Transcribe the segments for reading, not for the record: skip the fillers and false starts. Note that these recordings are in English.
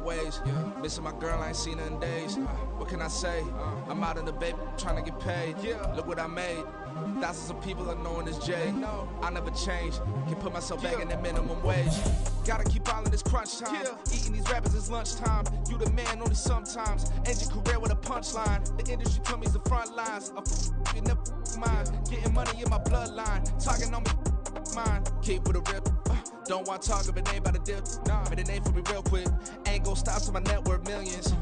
ways. Missing my girl, I ain't seen her in days. What can I say? I'm out in the baby, trying to get paid. Look what I made. Thousands of people are knowing this Jay. I never change. Can put myself back in the minimum wage. Gotta keep all in this crunch time. Eating these rappers is lunchtime. You the man only sometimes. End your career with a punchline. The industry told me the front lines. You never mind. Getting money in my bloodline. Talking on me, mine. Keep with a rip. Don't want to talk if it ain't about a dip. But it ain't for me real quick. Ain't gon' stop till my net worth millions.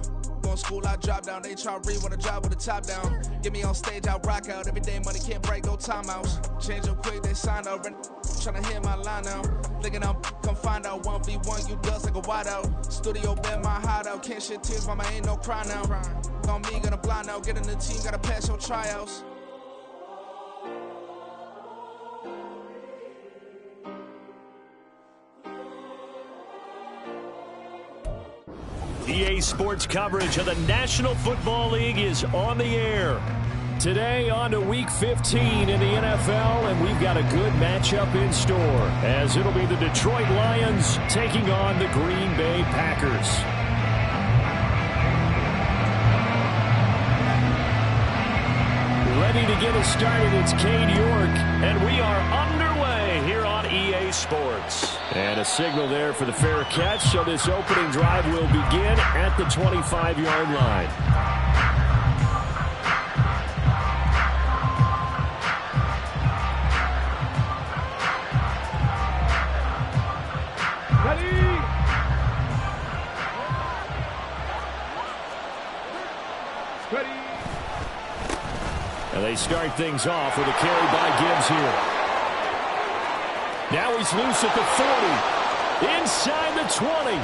Going school, I drop down. They try to read when I drive with the top down. Get me on stage, I rock out. Every day money can't break, no timeouts. Change up quick, they sign up. Tryna hear my line now. Thinking I'm come find out 1v1, you dust like a wideout. Studio been my hideout. Can't shed tears, mama ain't no cry now. On me, gonna blind out. Get in the team, gotta pass your tryouts. EA Sports coverage of the National Football League is on the air. Today on to Week 15 in the NFL, and we've got a good matchup in store, as it'll be the Detroit Lions taking on the Green Bay Packers. Ready to get us started, it's Cade York, and we are underway here on EA Sports. And a signal there for the fair catch, so this opening drive will begin at the 25-yard line. And they start things off with a carry by Gibbs here. Now he's loose at the 40. Inside the 20.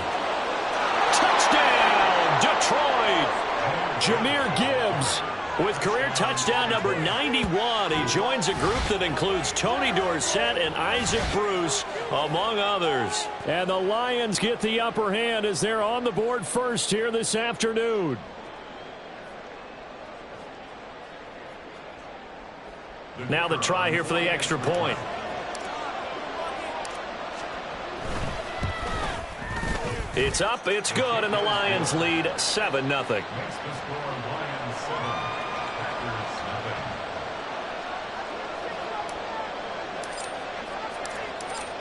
Touchdown, Detroit. Jahmyr Gibbs with career touchdown number 91. He joins a group that includes Tony Dorsett and Isaac Bruce, among others. And the Lions get the upper hand as they're on the board first here this afternoon. Now the try here for the extra point. It's up, it's good, and the Lions lead 7-0.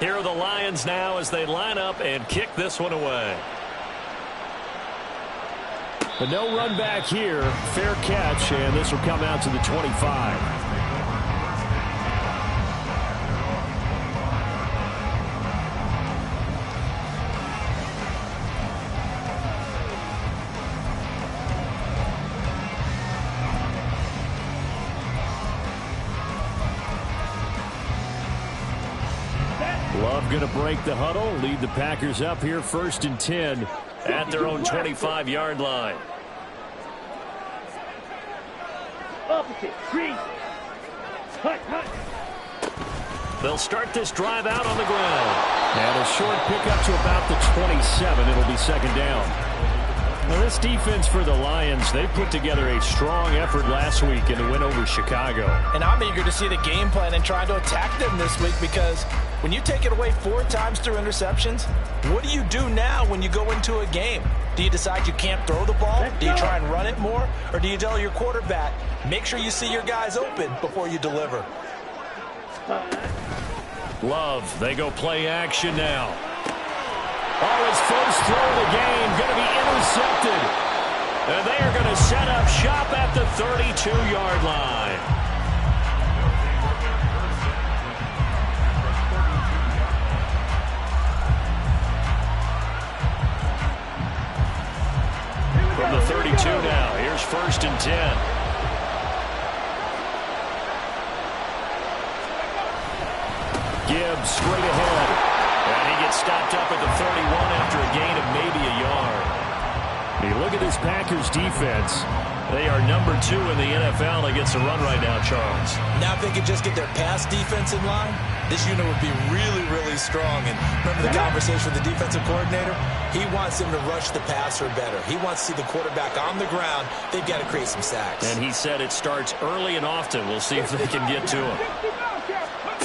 Here are the Lions now as they line up and kick this one away. But no run back here. Fair catch, and this will come out to the 25. Love going to break the huddle, lead the Packers up here 1st and 10 at their own 25-yard line. They'll start this drive out on the ground. And a short pickup to about the 27. It'll be 2nd down. Now this defense for the Lions, they put together a strong effort last week in the win over Chicago. And I'm eager to see the game plan and try to attack them this week, because when you take it away 4 times through interceptions, what do you do now when you go into a game? Do you decide you can't throw the ball? Do you try and run it more? Or do you tell your quarterback, make sure you see your guys open before you deliver? Love, they go play action now. Oh, his first throw of the game going to be intercepted. And they are going to set up shop at the 32-yard line. From the 32 now, here's 1st and 10. Gibbs straight ahead. And he gets stopped up at the 31 after a gain of maybe a yard. You look at this Packers defense. They are number 2 in the NFL against the run right now, Charles. Now if they could just get their pass defense in line, this unit would be really, really strong. And remember the conversation with the defensive coordinator? He wants them to rush the passer better. He wants to see the quarterback on the ground. They've got to create some sacks. And he said it starts early and often. We'll see if they can get to him.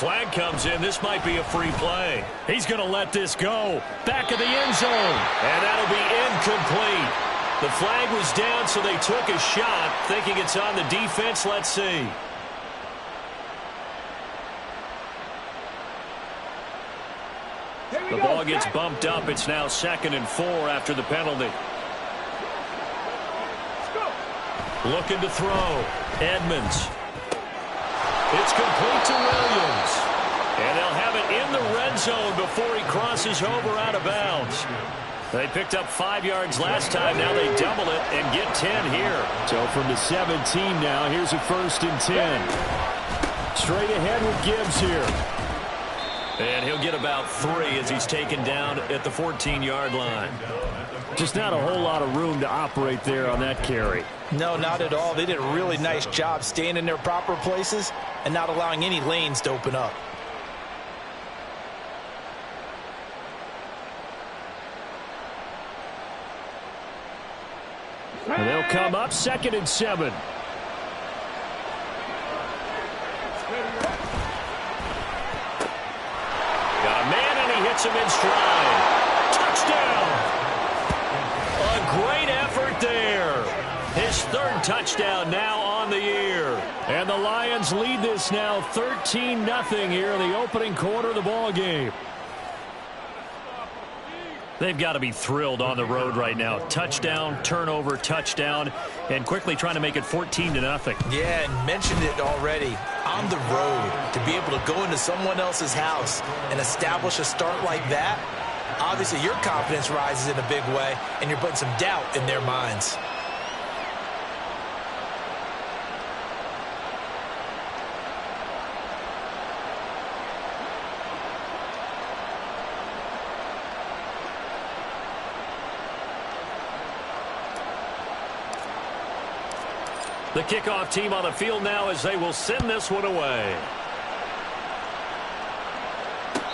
flag comes in. This might be a free play. He's going to let this go. Back of the end zone. And that'll be incomplete. The flag was down, so they took a shot, thinking it's on the defense. Let's see. The ball gets bumped up. It's now 2nd and 4 after the penalty. Looking to throw. Edmonds. It's complete to Williams. And they'll have it in the red zone before he crosses over out of bounds. They picked up 5 yards last time. Now they double it and get 10 here. So from the 17 now, here's a 1st and 10. Straight ahead with Gibbs here. And he'll get about 3 as he's taken down at the 14-yard line. Just not a whole lot of room to operate there on that carry. No, not at all. They did a really nice job staying in their proper places and not allowing any lanes to open up. And they'll come up 2nd and 7. Got a man, and he hits him in stride. Touchdown! A great effort there. His 3rd touchdown now on the year. And the Lions lead this now 13-0 here in the opening quarter of the ball game. They've got to be thrilled on the road right now. Touchdown, turnover, touchdown, and quickly trying to make it 14-0. Yeah, and mentioned it already. On the road, to be able to go into someone else's house and establish a start like that, obviously your confidence rises in a big way, and you're putting some doubt in their minds. The kickoff team on the field now as they will send this one away.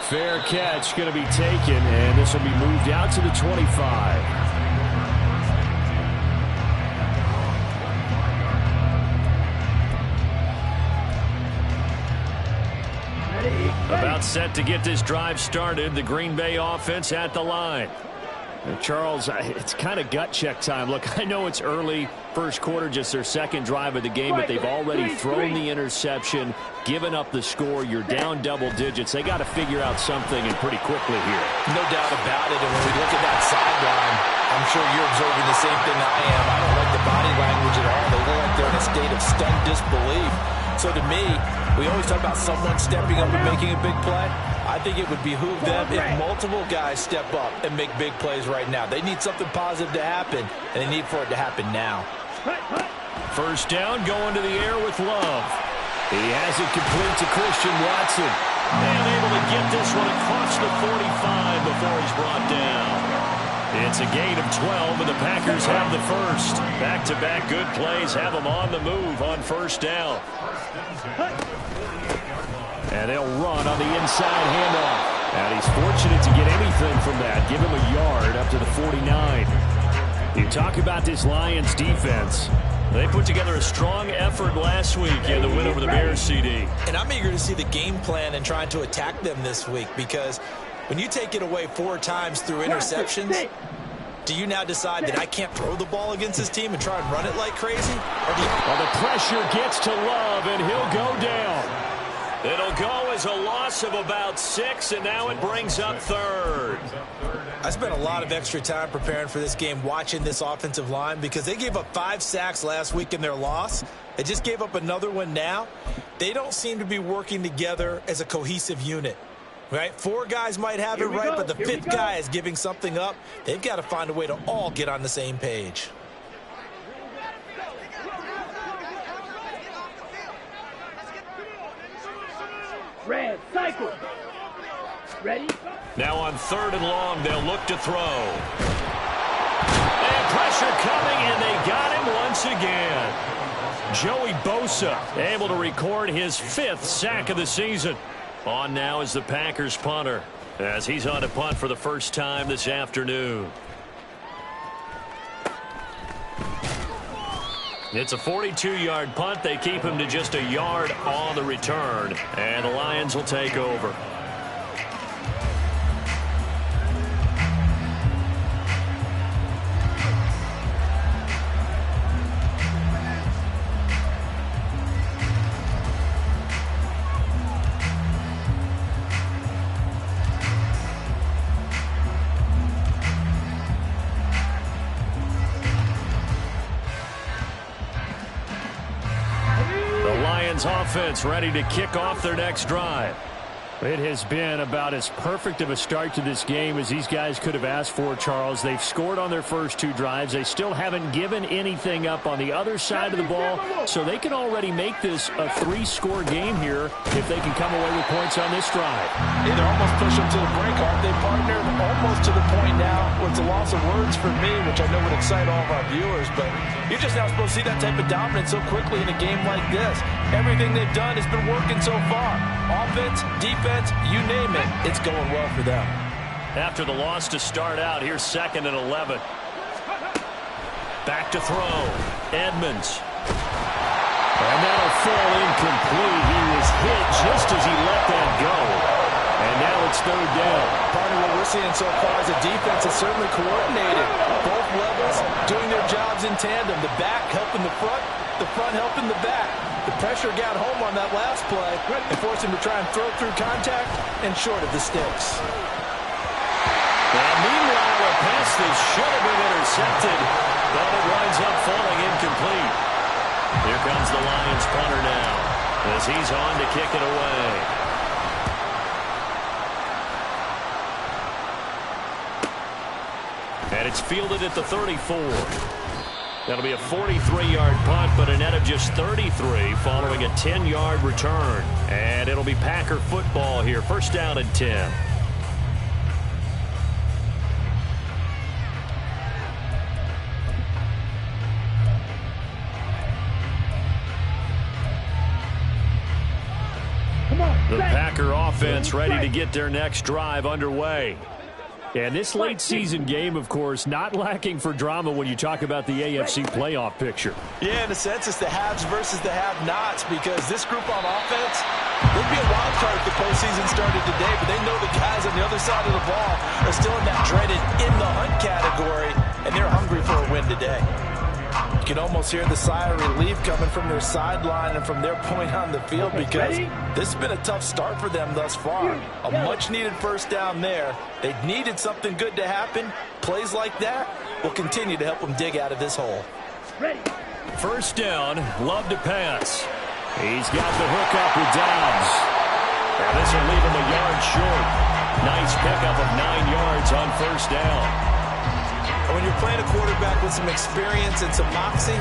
Fair catch going to be taken, and this will be moved out to the 25. About set to get this drive started. The Green Bay offense at the line. And Charles, it's kind of gut check time. Look, I know it's early, first quarter, just their 2nd drive of the game, but they've already thrown the interception, given up the score. You're down double digits. They got to figure out something, and pretty quickly here. No doubt about it. And when we look at that sideline, I'm sure you're observing the same thing I am. I don't like the body language at all. They look like they're in a state of stunned disbelief. So to me, we always talk about someone stepping up and making a big play. I think it would behoove them if multiple guys step up and make big plays right now. They need something positive to happen, and they need for it to happen now. First down, going to the air with Love. He has it complete to Christian Watson. And able to get this one across the 45 before he's brought down. It's a gain of 12, and the Packers have the first. Back-to-back good plays have them on the move on first down. And they'll run on the inside handoff. And he's fortunate to get anything from that. Give him a yard up to the 49. You talk about this Lions defense. They put together a strong effort last week in the win over the Bears, CD. And I'm eager to see the game plan and trying to attack them this week, because when you take it away 4 times through interceptions, do you now decide that I can't throw the ball against this team and try and run it like crazy? Well, the pressure gets to Love, and he'll go down. It'll go as a loss of about 6, and now it brings up 3rd. I spent a lot of extra time preparing for this game, watching this offensive line, because they gave up 5 sacks last week in their loss. They just gave up another one now. They don't seem to be working together as a cohesive unit. Right? 4 guys might have it right, but the 5th guy is giving something up. They've got to find a way to all get on the same page. Red, cycle. Ready? Now on 3rd and long, they'll look to throw. And pressure coming, and they got him once again. Joey Bosa able to record his 5th sack of the season. On now is the Packers punter, as he's on to punt for the first time this afternoon. It's a 42-yard punt. They keep him to just a yard on the return, and the Lions will take over. Offense ready to kick off their next drive. It has been about as perfect of a start to this game as these guys could have asked for, Charles. They've scored on their first 2 drives. They still haven't given anything up on the other side of the ball, so they can already make this a 3-score game here if they can come away with points on this drive. Hey, they're almost pushing them to the break, aren't they, partner? Almost to the point now where it's a loss of words for me, which I know would excite all of our viewers, but you're just now supposed to see that type of dominance so quickly in a game like this. Everything they've done has been working so far. Offense, defense, you name it, it's going well for them. After the loss to start out, here's 2nd and 11. Back to throw. Edmonds. And that'll fall incomplete. He was hit just as he let that go. And now it's 3rd down. Part of what we're seeing so far is the defense is certainly coordinated. Both levels doing their jobs in tandem. The back helping the front helping the back. The pressure got home on that last play and forced him to try and throw through contact and short of the sticks. And meanwhile, a pass that should have been intercepted, but it winds up falling incomplete. Here comes the Lions punter now as he's on to kick it away. And it's fielded at the 34. That'll be a 43-yard punt, but a net of just 33 following a 10-yard return. And it'll be Packer football here. 1st down and 10. The Packer offense ready to get their next drive underway. And this late season game, of course, not lacking for drama when you talk about the AFC playoff picture. Yeah, in a sense, it's the haves versus the have-nots, because this group on offense, they'd be a wild card if the postseason started today, but they know the guys on the other side of the ball are still in that dreaded in-the-hunt category, and they're hungry for a win today. You can almost hear the sigh of relief coming from their sideline and from their point on the field, because this has been a tough start for them thus far. A much-needed 1st down there. They needed something good to happen. Plays like that will continue to help them dig out of this hole. 1st down, Love to pass. He's got the hook up with Dobbs. And this will leave him a yard short. Nice pickup of 9 yards on 1st down. When you're playing a quarterback with some experience and some moxie,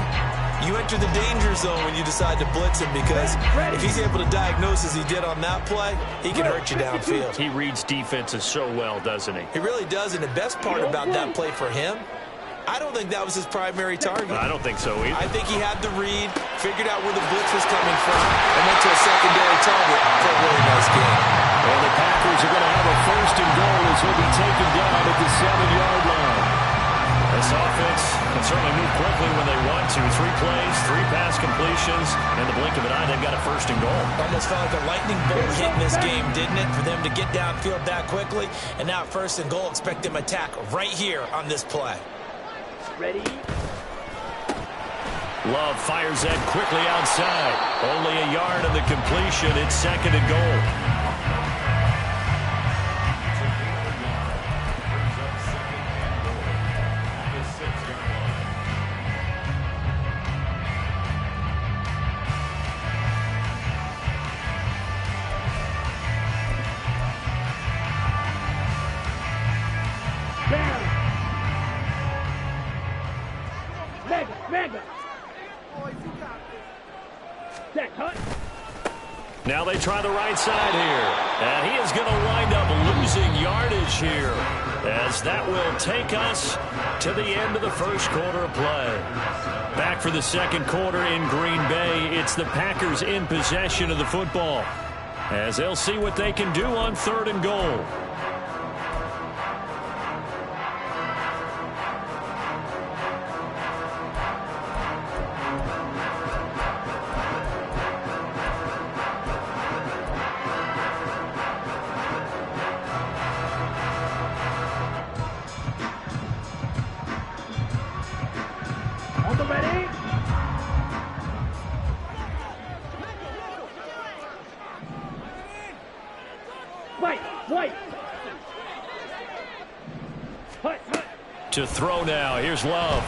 you enter the danger zone when you decide to blitz him, because if he's able to diagnose as he did on that play, he can hurt you downfield. He reads defenses so well, doesn't he? He really does, and the best part about that play for him, I don't think that was his primary target. I don't think so either. I think he had the read, figured out where the blitz was coming from, and went to a secondary target for a really nice game. And the Packers are going to have a 1st and goal as he'll be taken down at the 7-yard line. This offense can certainly move quickly when they want to. 3 plays, 3 pass completions, and the blink of an eye, they've got a 1st and goal. Almost felt like a lightning bolt hit in this game, didn't it? For them to get downfield that quickly, and now 1st and goal, expect them to attack right here on this play. Ready? Love fires that quickly outside. Only a yard on the completion. It's 2nd and goal. Now they try the right side here. And he is going to wind up losing yardage here, as that will take us to the end of the 1st quarter of play. Back for the 2nd quarter in Green Bay. It's the Packers in possession of the football, as they'll see what they can do on 3rd and goal. throw now. Here's Love.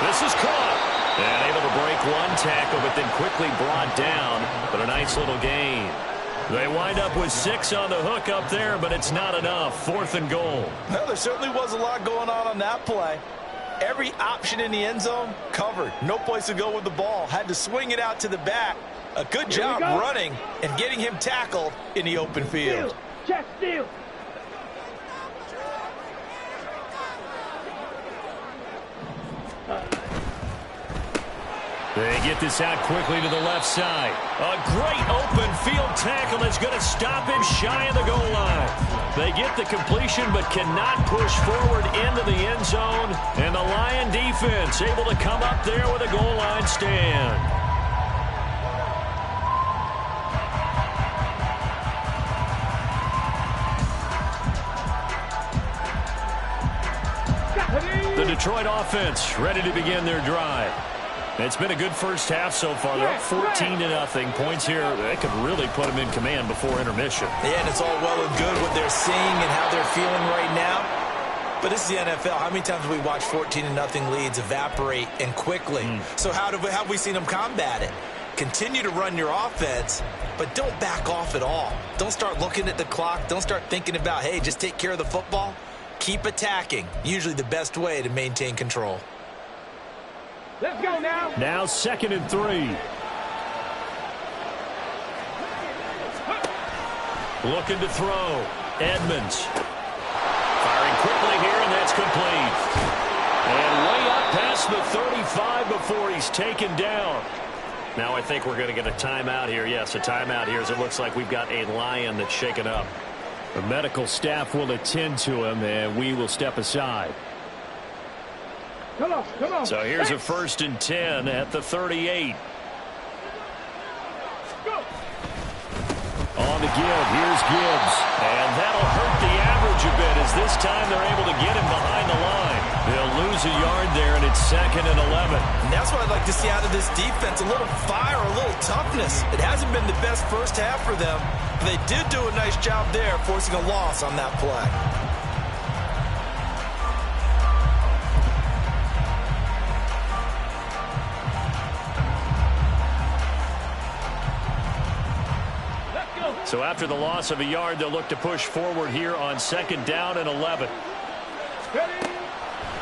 This is caught. And able to break one tackle, but then quickly brought down. But a nice little gain. They wind up with 6 on the hook up there, but it's not enough. 4th and goal. Well, there certainly was a lot going on that play. Every option in the end zone covered. No place to go with the ball. Had to swing it out to the back. A good job running and getting him tackled in the open field. Check steal. They get this out quickly to the left side. A great open field tackle that's going to stop him shy of the goal line. They get the completion but cannot push forward into the end zone. And the Lion defense able to come up there with a goal line stand. The Detroit offense ready to begin their drive. It's been a good first half so far. They're up 14-0. Points here, they could really put them in command before intermission. Yeah, and it's all well and good what they're seeing and how they're feeling right now. But this is the NFL. How many times have we watched 14-0 leads evaporate and quickly? So how have we seen them combat it? Continue to run your offense, but don't back off at all. Don't start looking at the clock. Don't start thinking about, hey, just take care of the football. Keep attacking. Usually the best way to maintain control. Let's go now. Now 2nd and 3. Looking to throw. Edmonds. Firing quickly here, and that's complete. And way up past the 35 before he's taken down. Now I think we're going to get a timeout here. Yes, a timeout here as it looks like we've got a Lion that's shaken up. The medical staff will attend to him, and we will step aside. Come on. So here's a 1st and 10 at the 38. Go. On the give, here's Gibbs. And that'll hurt the average a bit as this time they're able to get him behind the line. They'll lose a yard there, and it's 2nd and 11. And that's what I'd like to see out of this defense, a little fire, a little toughness. It hasn't been the best first half for them. They did do a nice job there, forcing a loss on that play. So after the loss of a yard, they'll look to push forward here on 2nd down and 11.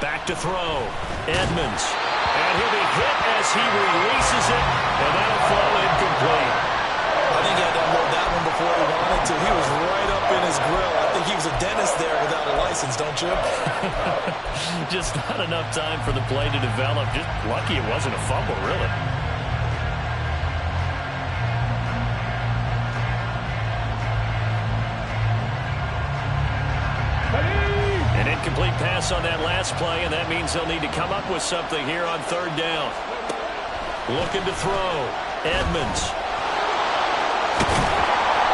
Back to throw. Edmonds. And he'll be hit as he releases it, and that'll fall incomplete. I think he had to unload that one before he wanted to. He was right up in his grill. I think he was a dentist there without a license, don't you? Just not enough time for the play to develop. Just lucky it wasn't a fumble, really. An incomplete pass on that last play, and that means they'll need to come up with something here on 3rd down. Looking to throw. Edmonds.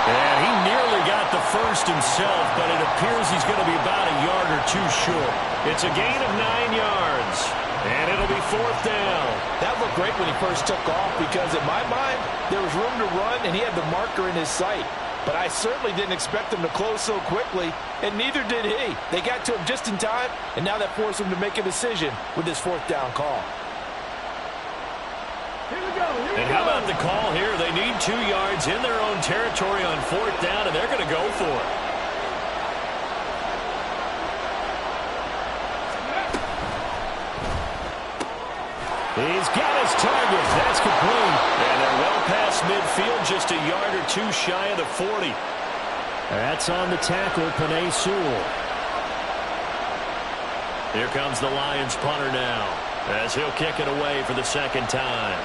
And he nearly got the first himself, but it appears he's going to be about a yard or two short. It's a gain of 9 yards, and it'll be 4th down. That looked great when he first took off because, in my mind, there was room to run, and he had the marker in his sight. But I certainly didn't expect him to close so quickly, and neither did he. They got to him just in time, and now that forced him to make a decision with this 4th down call. Here we go. And how about the call here? They need 2 yards in their own territory on 4th down, and they're going to go for it. He's got his target. That's complete. And they're well past midfield, just a yard or two shy of the 40. That's on the tackle, Penei Sewell. Here comes the Lions punter now, as he'll kick it away for the 2nd time.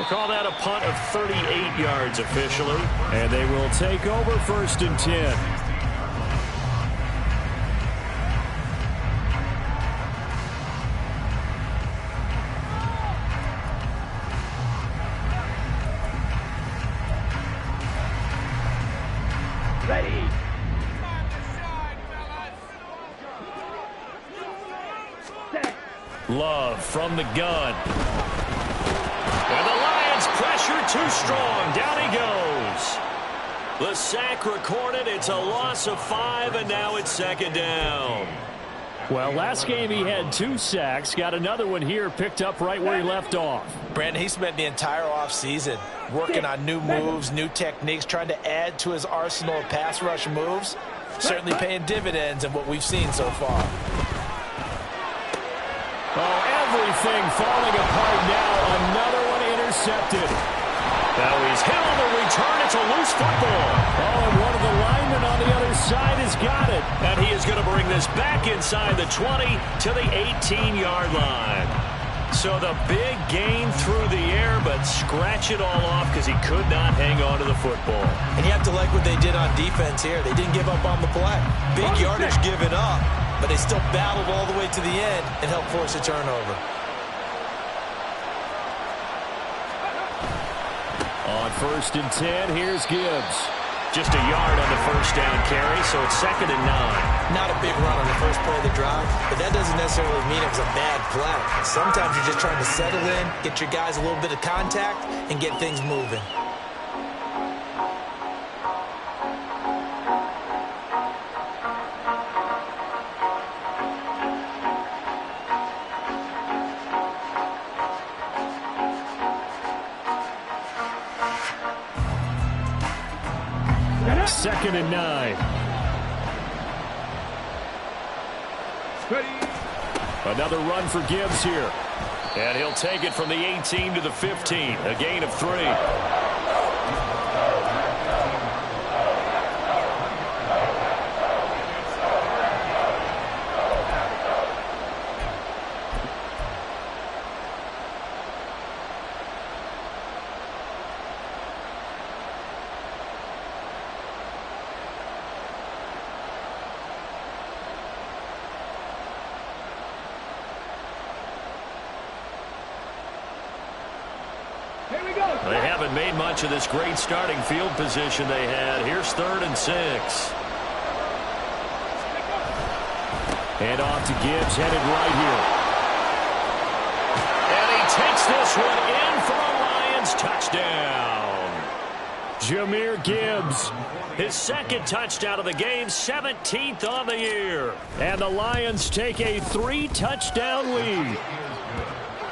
Call that a punt of 38 yards officially. And they will take over 1st and 10. Ready. Love from the gun. too strong. Down he goes. The sack recorded. It's a loss of 5, and now it's second down. Well, last game he had 2 sacks. Got another one here, picked up right where he left off. Brandon, he spent the entire offseason working on new moves, new techniques, trying to add to his arsenal of pass rush moves. Certainly paying dividends in what we've seen so far. Oh, everything falling apart now. Another one intercepted. Now he's hit on the return. It's a loose football. Oh, and one of the linemen on the other side has got it. And he is going to bring this back inside the 20 to the 18-yard line. So the big gain through the air, but scratch it all off because he could not hang on to the football. And you have to like what they did on defense here. They didn't give up on the play. Big yardage given up, but they still battled all the way to the end and helped force a turnover. On 1st and 10, here's Gibbs. Just a yard on the first down carry, so it's 2nd and 9. Not a big run on the first play of the drive, but that doesn't necessarily mean it was a bad play. Sometimes you're just trying to settle in, get your guys a little bit of contact, and get things moving. Second and 9. Another run for Gibbs here. And he'll take it from the 18 to the 15. A gain of 3. They haven't made much of this great starting field position they had. Here's 3rd and 6. Hand off to Gibbs, headed right here. And he takes this one in for a Lions touchdown. Jahmyr Gibbs. His 2nd touchdown of the game, 17th on the year. And the Lions take a 3-touchdown lead.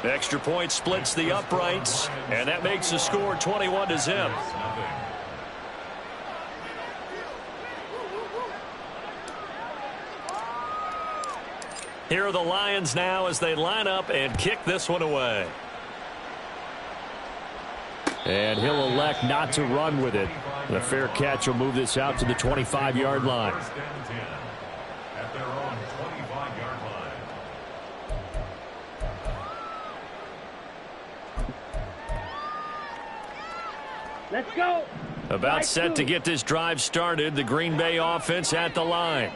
Extra point splits the uprights, and that makes the score 21-0. Here are the Lions now as they line up and kick this one away. And he'll elect not to run with it. The fair catch will move this out to the 25-yard line. Let's go. About set to get this drive started. The Green Bay offense at the line.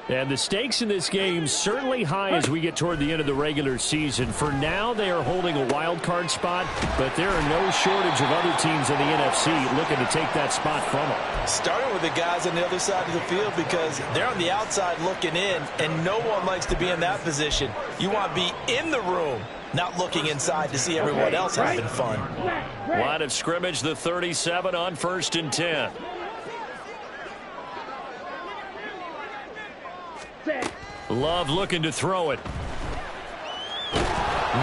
And the stakes in this game certainly high as we get toward the end of the regular season. For now, they are holding a wild card spot, but there are no shortage of other teams in the NFC looking to take that spot from them. Starting with the guys on the other side of the field because they're on the outside looking in, and no one likes to be in that position. You want to be in the room, not looking inside to see everyone else having fun. Line of scrimmage, the 37 on 1st and 10. Love looking to throw it.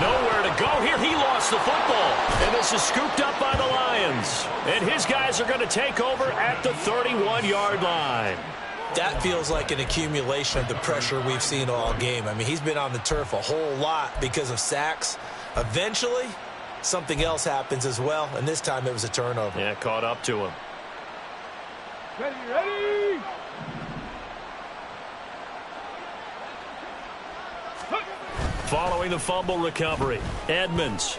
Nowhere to go here. He lost the football. And this is scooped up by the Lions. And his guys are going to take over at the 31-yard line. That feels like an accumulation of the pressure we've seen all game. I mean, he's been on the turf a whole lot because of sacks. Eventually, something else happens as well, and this time it was a turnover. Yeah, caught up to him. Ready. Following the fumble recovery, Edmonds.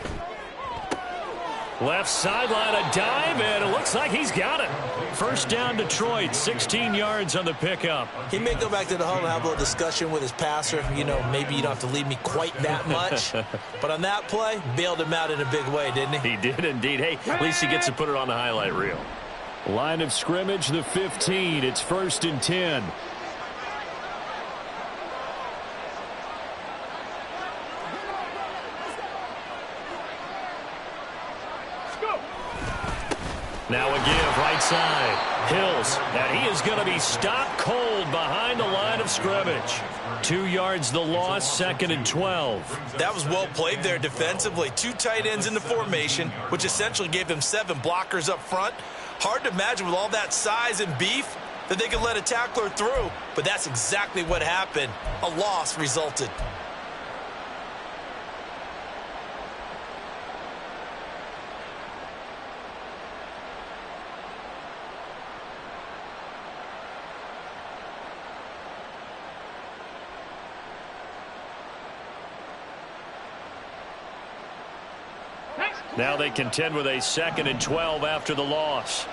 Left sideline, a dive, and it looks like he's got it. First down, Detroit, 16 yards on the pickup. He may go back to the huddle and have a little discussion with his passer. You know, maybe you don't have to leave me quite that much. But on that play, bailed him out in a big way, didn't he? He did indeed. Hey, at least he gets to put it on the highlight reel. Line of scrimmage, the 15. It's 1st and 10. Now a give right side. Hills, and he is going to be stopped cold behind the line of scrimmage. 2 yards the loss, 2nd and 12. That was well played there defensively. 2 tight ends in the formation, which essentially gave them 7 blockers up front. Hard to imagine with all that size and beef that they could let a tackler through, but that's exactly what happened. A loss resulted. Now they contend with a 2nd and 12 after the loss.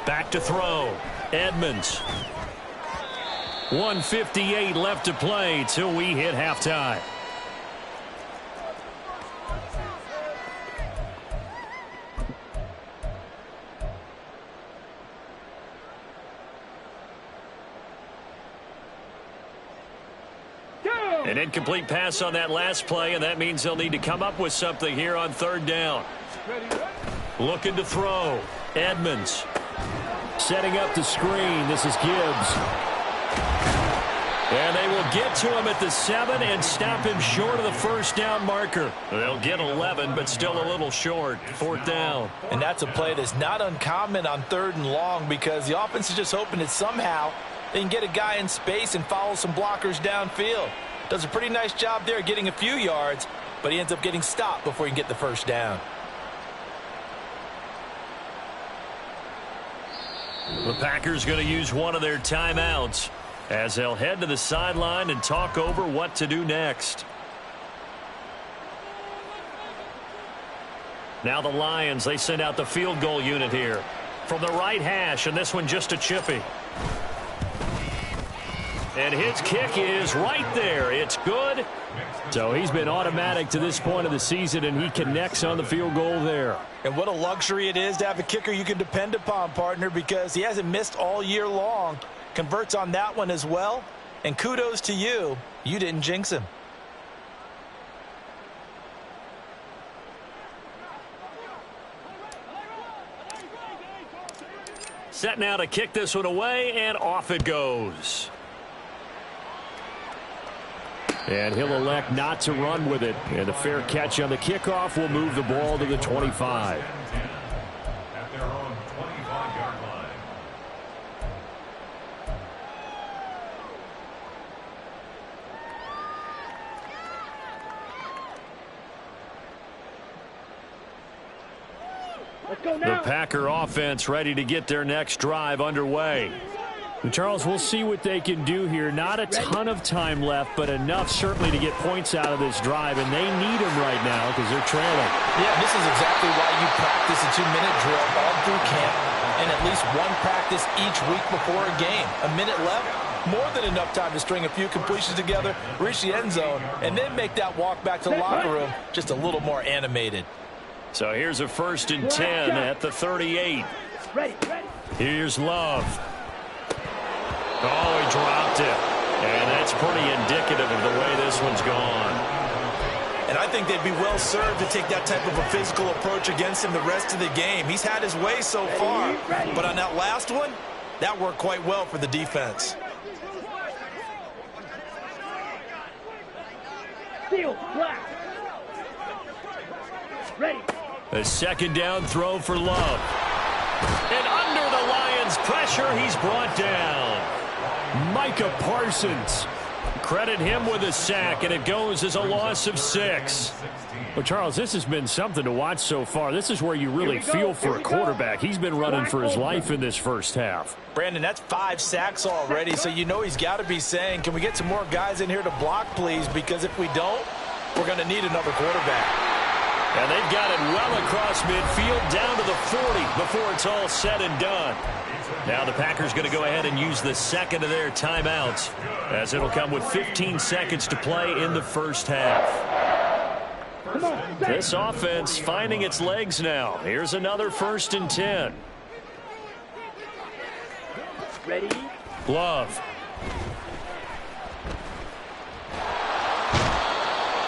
Back to throw. Edmonds. 1:58 left to play till we hit halftime. An incomplete pass on that last play, and that means they'll need to come up with something here on 3rd down. Looking to throw. Edmonds. Setting up the screen. This is Gibbs. And they will get to him at the 7 and stop him short of the 1st down marker. They'll get 11, but still a little short. 4th down. And that's a play that's not uncommon on 3rd and long because the offense is just hoping that somehow they can get a guy in space and follow some blockers downfield. Does a pretty nice job there getting a few yards, but he ends up getting stopped before he can get the 1st down. The Packers going to use one of their timeouts as they'll head to the sideline and talk over what to do next. Now the Lions, they send out the field goal unit here from the right hash, and this one just a chippy. And his kick is right there. It's good. So he's been automatic to this point of the season, and he connects on the field goal there. And what a luxury it is to have a kicker you can depend upon, partner, because he hasn't missed all year long. Converts on that one as well. And kudos to you. You didn't jinx him. Set now to kick this one away, and off it goes. And he'll elect not to run with it. And a fair catch on the kickoff will move the ball to the 25. At their own 25-yard line. Let's go The now. Packer offense ready to get their next drive underway. And Charles, we'll see what they can do here. Not a ton of time left, but enough certainly to get points out of this drive, and they need them right now because they're trailing. Yeah, this is exactly why you practice a 2-minute drill all through camp and at least one practice each week before a game. A minute left, more than enough time to string a few completions together, reach the end zone, and then make that walk back to the locker room just a little more animated. So here's a 1st and 10 at the 38. Ready. Here's Love. Oh, he dropped it. And that's pretty indicative of the way this one's gone. And I think they'd be well served to take that type of a physical approach against him the rest of the game. He's had his way so far, but on that last one, that worked quite well for the defense. Steel, black. Ready. A 2nd down throw for Love. And under the Lions' pressure, he's brought down. Micah Parsons. Credit him with a sack, and it goes as a loss of 6. Well, Charles, this has been something to watch so far. This is where you really feel for a quarterback. He's been running for his life in this first half. Brandon, that's 5 sacks already, so you know he's got to be saying, can we get some more guys in here to block, please? Because if we don't, we're going to need another quarterback. And they've got it well across midfield down to the 40 before it's all said and done. Now the Packers going to go ahead and use the 2nd of their timeouts as it'll come with 15 seconds to play in the first half. Come on. This offense finding its legs now. Here's another 1st and 10. Ready? Love.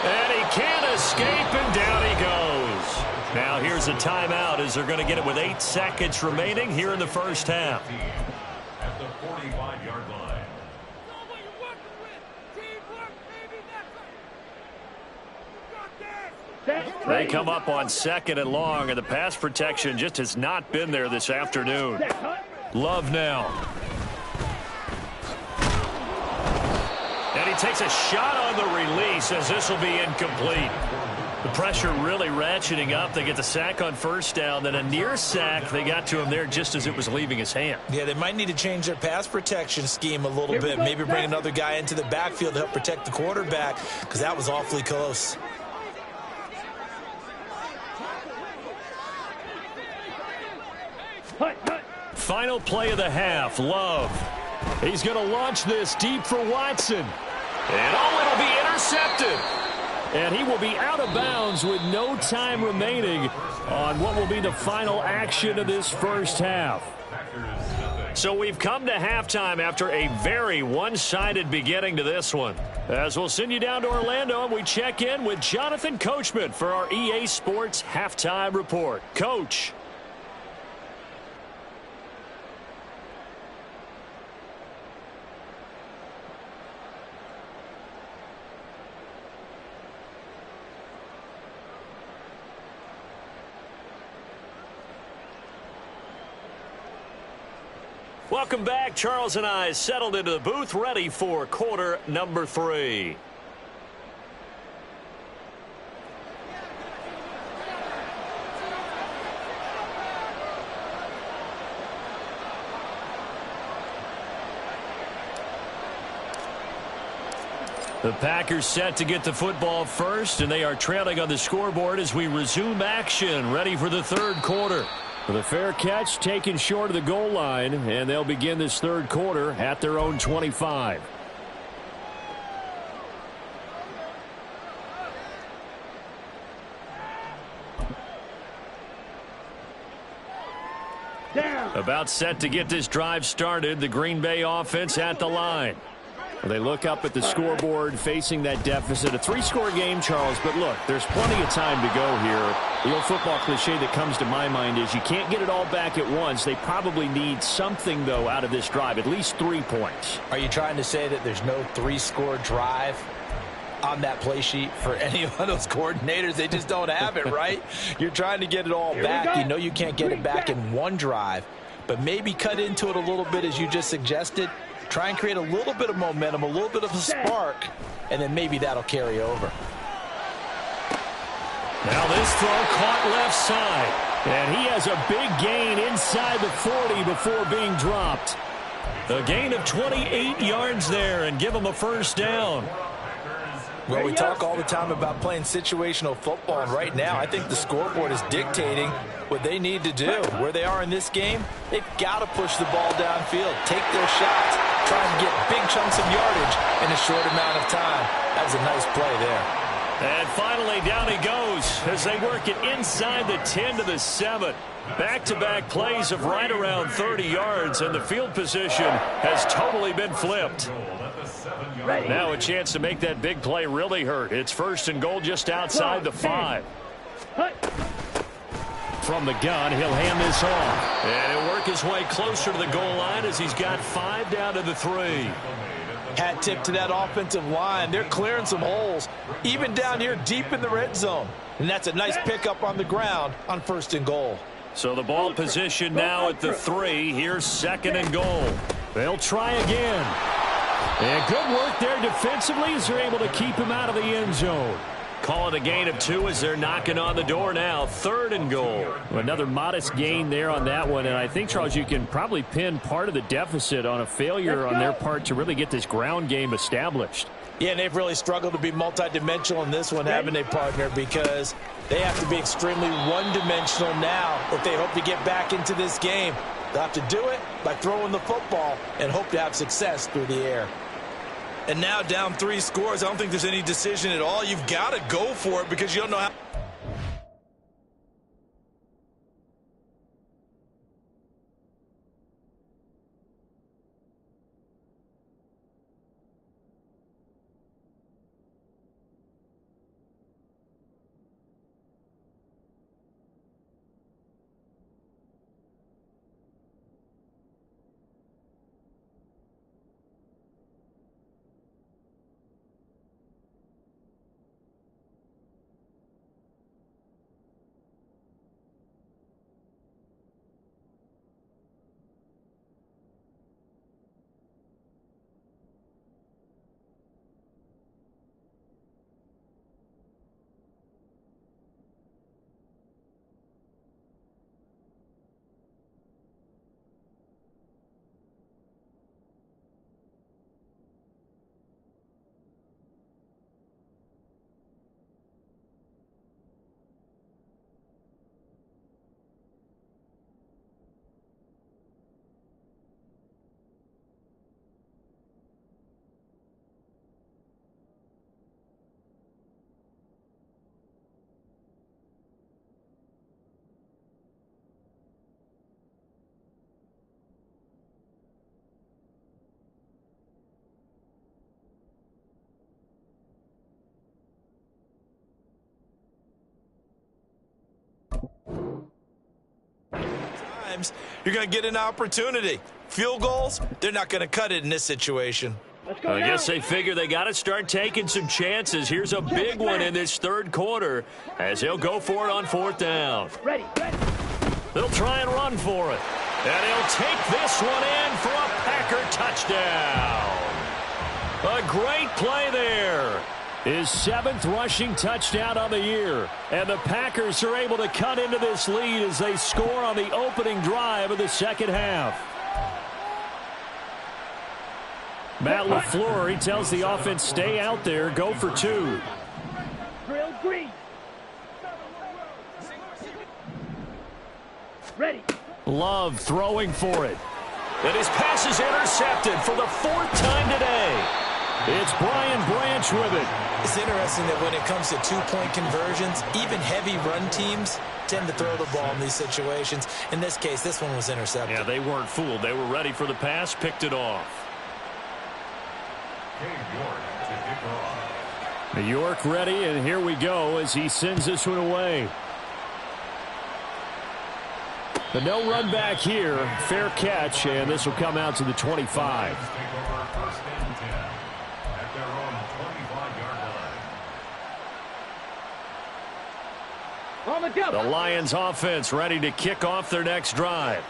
And he can't escape, and down he goes. Now here's a timeout as they're going to get it with 8 seconds remaining here in the first half. At the 45-yard line. They come up on 2nd and long, and the pass protection just has not been there this afternoon. Love now. And he takes a shot on the release as this will be incomplete. The pressure really ratcheting up. They get the sack on first down, then a near sack. They got to him there just as it was leaving his hand. Yeah, they might need to change their pass protection scheme a little bit. Maybe bring another guy into the backfield to help protect the quarterback, because that was awfully close. Final play of the half, Love. He's going to launch this deep for Watson. And it'll be intercepted. And he will be out of bounds with no time remaining on what will be the final action of this first half. So we've come to halftime after a very one-sided beginning to this one. As we'll send you down to Orlando, and we check in with Jonathan Coachman for our EA Sports Halftime Report. Coach. Welcome back. Charles and I settled into the booth, ready for quarter number 3. The Packers set to get the football first, and they are trailing on the scoreboard as we resume action, ready for the third quarter. With a fair catch taken short of the goal line, and they'll begin this third quarter at their own 25. Down. About set to get this drive started, the Green Bay offense at the line. They look up at the scoreboard facing that deficit. A 3-score game, Charles, but look, there's plenty of time to go here. The old football cliche that comes to my mind is you can't get it all back at once. They probably need something, though, out of this drive, at least 3 points. Are you trying to say that there's no 3-score drive on that play sheet for any of those coordinators? They just don't have it, right? You're trying to get it all back. You know you can't get it back in one drive, but maybe cut into it a little bit as you just suggested. Try and create a little bit of momentum, a little bit of a spark, and then maybe that'll carry over. Now this throw caught left side. And he has a big gain inside the 40 before being dropped. A gain of 28 yards there and give him a first down. Well, we talk all the time about playing situational football, and right now I think the scoreboard is dictating what they need to do. Where they are in this game, they've got to push the ball downfield, take their shots, try and get big chunks of yardage in a short amount of time. That's a nice play there. And finally, down he goes as they work it inside the 10 to the 7. Back-to-back plays of right around 30 yards, and the field position has totally been flipped. Now a chance to make that big play really hurt. It's 1st and goal just outside the 5. From the gun, he'll hand this off. And he'll work his way closer to the goal line as he's got 5 down to the 3. Hat tip to that offensive line. They're clearing some holes, even down here deep in the red zone. And that's a nice pickup on the ground on 1st and goal. So the ball position now at the 3. Here's 2nd and goal. They'll try again. And good work there defensively as they're able to keep him out of the end zone. Call it a gain of 2 as they're knocking on the door now. 3rd and goal. Another modest gain there on that one. And I think, Charles, you can probably pin part of the deficit on a failure on their part to really get this ground game established. Yeah, and they've really struggled to be multidimensional in this one, haven't they, partner? Because they have to be extremely one-dimensional now if they hope to get back into this game. They'll have to do it by throwing the football and hope to have success through the air. And now down 3 scores. I don't think there's any decision at all. You've got to go for it because you don't know how. times, you're going to get an opportunity. Field goals, they're not going to cut it in this situation. I guess they figure they got to start taking some chances. Here's a big one in this third quarter as he'll go for it on fourth down. Ready. They'll try and run for it. And he'll take this one in for a Packer touchdown. A great play there. His 7th rushing touchdown on the year. And the Packers are able to cut into this lead as they score on the opening drive of the second half. Matt LaFleur, he tells the offense, stay out there, go for 2. Drill green. Ready. Love throwing for it. And his pass is intercepted for the 4th time today. It's Brian Branch with it. It's interesting that when it comes to two-point conversions, even heavy run teams tend to throw the ball in these situations. In this case, this one was intercepted. Yeah, they weren't fooled. They were ready for the pass, picked it off. York ready, and here we go as he sends this one away. The no run back here, fair catch, and this will come out to the 25. The Lions offense ready to kick off their next drive.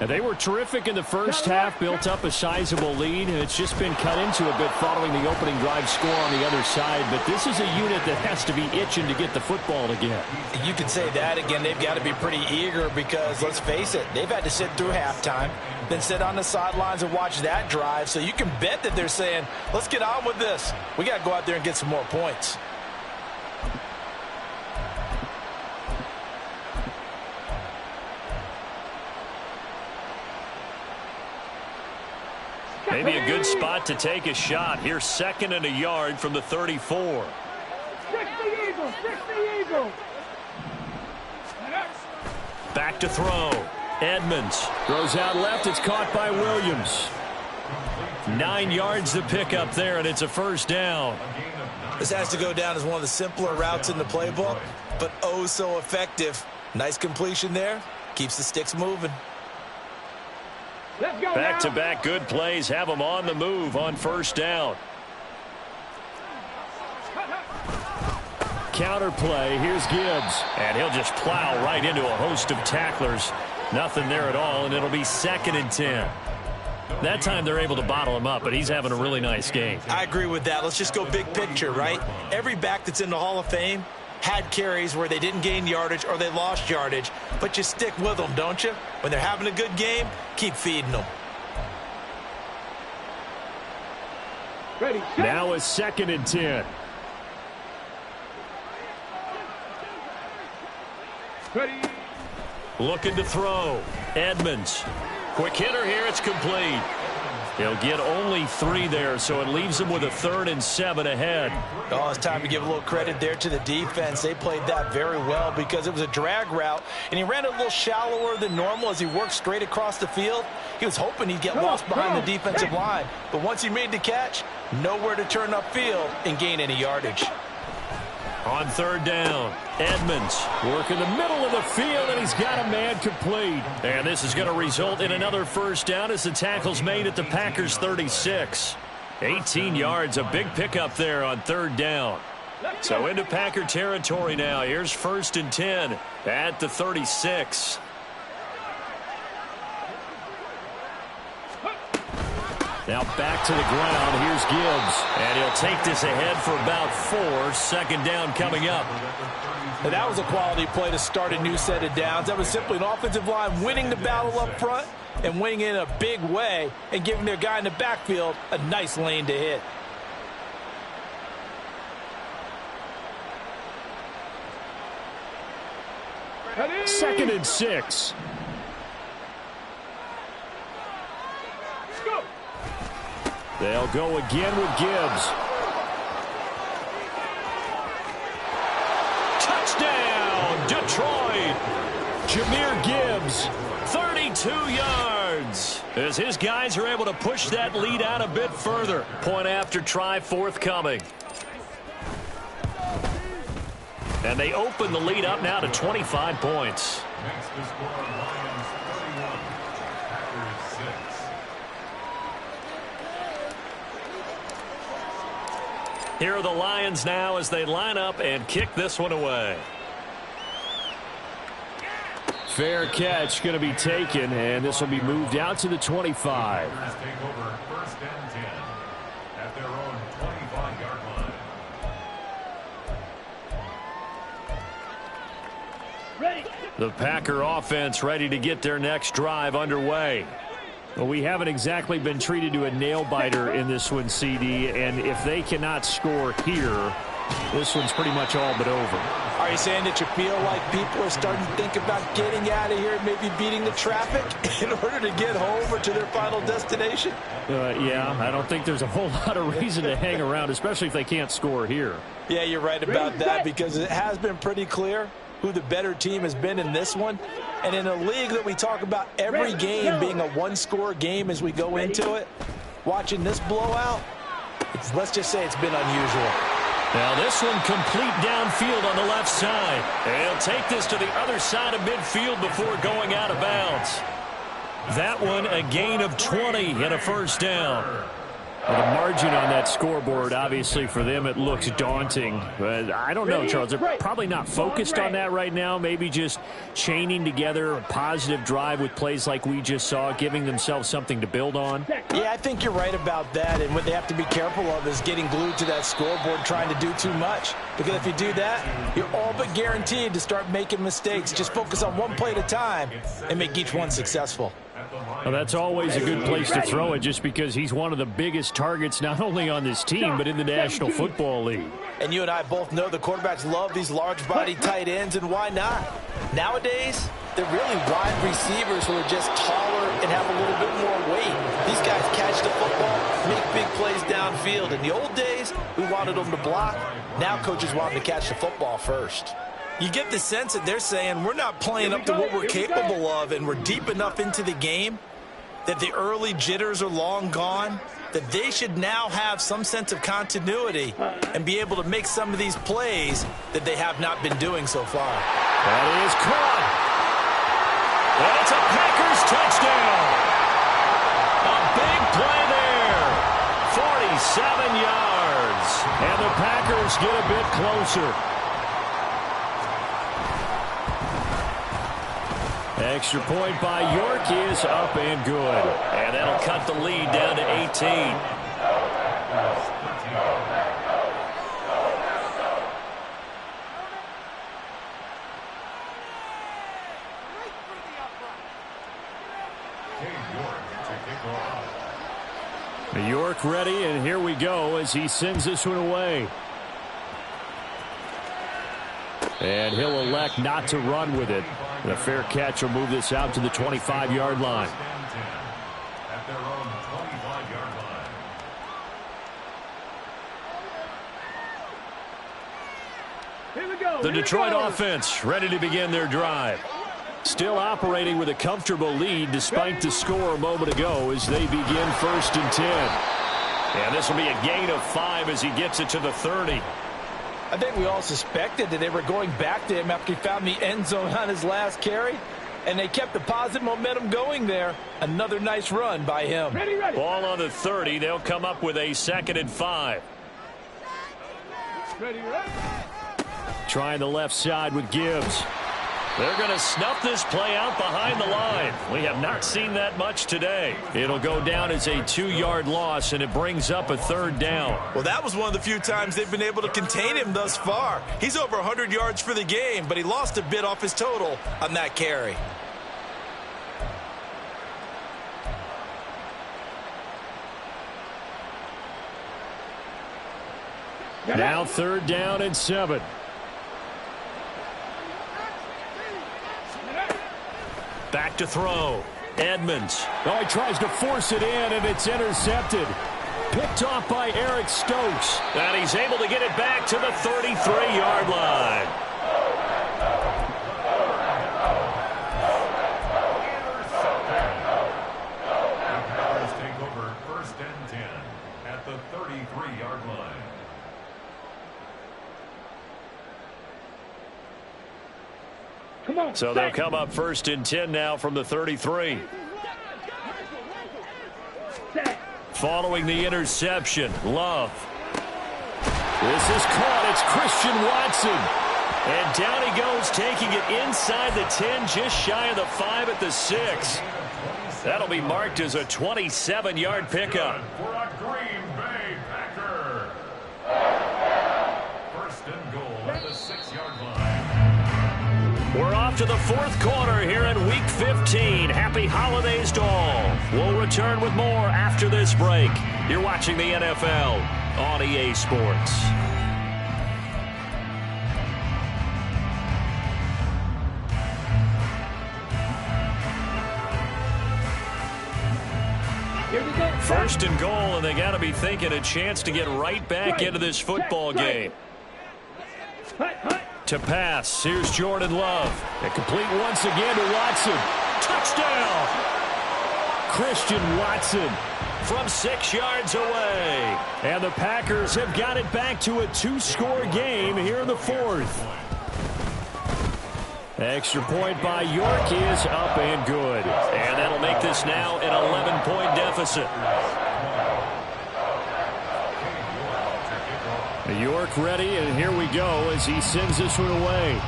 And they were terrific in the first half, built up a sizable lead, and it's just been cut into a bit following the opening drive score on the other side. But this is a unit that has to be itching to get the football again. You could say that again. They've got to be pretty eager because, let's face it, they've had to sit through halftime, then sit on the sidelines and watch that drive. So you can bet that they're saying, let's get on with this. We got to go out there and get some more points. Maybe a good spot to take a shot. Here's 2nd and a yard from the 34. 60 Eagles. Back to throw. Edmonds Throws out left. It's caught by Williams. 9 yards to pick up there, and it's a first down. This has to go down as one of the simpler routes in the playbook, but oh so effective. Nice completion there. Keeps the sticks moving. Let's go. Back-to-back good plays have them on the move on first down. Counter play. Here's Gibbs. And he'll just plow right into a host of tacklers. Nothing there at all, and it'll be 2nd and 10. That time they're able to bottle him up, but he's having a really nice game. I agree with that. Let's just go big picture, right? Every back that's in the Hall of Fame had carries where they didn't gain yardage or they lost yardage, but you stick with them, don't you? When they're having a good game, keep feeding them. Ready. Now a 2nd and 10. Ready. Looking to throw. Edmonds. Quick hitter here. It's complete. He'll get only 3 there, so it leaves him with a 3rd and 7 ahead. Oh, it's time to give a little credit there to the defense. They played that very well because it was a drag route, and he ran it a little shallower than normal as he worked straight across the field. He was hoping he'd get lost behind the defensive line, but once he made the catch, nowhere to turn upfield and gain any yardage. On 3rd down, Edmonds Work in the middle of the field, and he's got a man complete. And this is going to result in another first down as the tackle's made at the Packers' 36. 18 yards, a big pickup there on 3rd down. So into Packer territory now. Here's 1st and 10 at the 36. Now back to the ground. Here's Gibbs. And he'll take this ahead for about 4. 2nd down coming up. And that was a quality play to start a new set of downs. That was simply an offensive line winning the battle up front and winning in a big way and giving their guy in the backfield a nice lane to hit. Ready. 2nd and 6. Go. They'll go again with Gibbs. Touchdown, Detroit. Jahmyr Gibbs. 32 yards. As his guys are able to push that lead out a bit further. Point after try forthcoming. And they open the lead up now to 25 points. Here are the Lions now as they line up and kick this one away. Fair catch going to be taken, and this will be moved out to the 25. Take over first and 10 at their own 25-yard line. Ready. The Packer offense ready to get their next drive underway. Well, we haven't exactly been treated to a nail-biter in this one, CD, and if they cannot score here, this one's pretty much all but over. Are you saying that you feel like people are starting to think about getting out of here, maybe beating the traffic in order to get home or to their final destination? Yeah, I don't think there's a whole lot of reason to hang around, especially if they can't score here. Yeah, you're right about that, because it has been pretty clear who the better team has been in this one. And in a league that we talk about every game being a one-score game as we go into it, watching this blowout, let's just say it's been unusual. Now this one complete downfield on the left side. And he'll take this to the other side of midfield before going out of bounds. That one a gain of 20 and a first down. Well, the margin on that scoreboard, obviously for them it looks daunting. But I don't know, Charles. They're probably not focused on that right now. Maybe just chaining together a positive drive with plays like we just saw, giving themselves something to build on. Yeah, I think you're right about that. And what they have to be careful of is getting glued to that scoreboard trying to do too much. Because if you do that, you're all but guaranteed to start making mistakes. Just focus on one play at a time and make each one successful. Well, that's always a good place to throw it, just because he's one of the biggest targets not only on this team but in the National Football League. And you and I both know the quarterbacks love these large-body tight ends, and why not? Nowadays, they're really wide receivers who are just taller and have a little bit more weight. These guys catch the football, make big plays downfield. In the old days, we wanted them to block. Now coaches want them to catch the football first. You get the sense that they're saying we're not playing up to what we're capable of, and we're deep enough into the game that the early jitters are long gone, that they should now have some sense of continuity and be able to make some of these plays that they have not been doing so far. That is caught. That's a Packers touchdown. A big play there. 47 yards. And the Packers get a bit closer. Extra point by York is up and good. And that'll cut the lead down to 18. York ready, and here we go as he sends this one away. And he'll elect not to run with it. And a fair catch will move this out to the 25-yard line. At their own 25-yard line. Here we go. The Detroit offense ready to begin their drive. Still operating with a comfortable lead despite the score a moment ago as they begin first and 10. And this will be a gain of 5 as he gets it to the 30. I think we all suspected that they were going back to him after he found the end zone on his last carry, and they kept the positive momentum going there. Another nice run by him. Ready, ready. Ball on the 30. They'll come up with a 2nd and 5. Ready, ready. Trying the left side with Gibbs. They're going to snuff this play out behind the line. We have not seen that much today. It'll go down as a 2-yard loss, and it brings up a 3rd down. Well, that was one of the few times they've been able to contain him thus far. He's over 100 yards for the game, but he lost a bit off his total on that carry. Now 3rd down and 7. Back to throw. Edmonds. Oh, he tries to force it in, and it's intercepted. Picked off by Eric Stokes. And he's able to get it back to the 33-yard line. The Packers take over first and 10 at the 33-yard line. Come on. So they'll come up first and 10 now from the 33. Following the interception, Love. This is caught. It's Christian Watson. And down he goes, taking it inside the 10, just shy of the 5 at the 6. That'll be marked as a 27-yard pickup. For a Green Bay Packer. First and goal at the 6-yard line. We're off to the fourth quarter here in Week 15. Happy holidays to all. We'll return with more after this break. You're watching the NFL on EA Sports. First and goal, and they got to be thinking a chance to get right back into this football game. To pass, here's Jordan Love. And complete once again to Watson. Touchdown! Christian Watson from 6 yards away. And the Packers have got it back to a 2-score game here in the fourth. Extra point by York is up and good. And that'll make this now an 11-point deficit. York ready, and here we go as he sends this one away.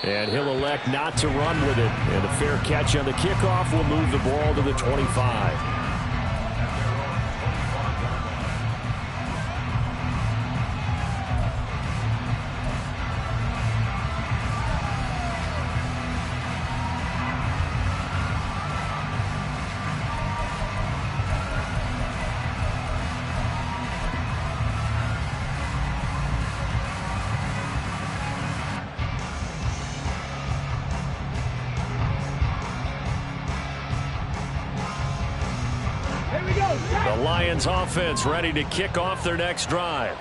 And he'll elect not to run with it. And a fair catch on the kickoff will move the ball to the 25. Offense ready to kick off their next drive.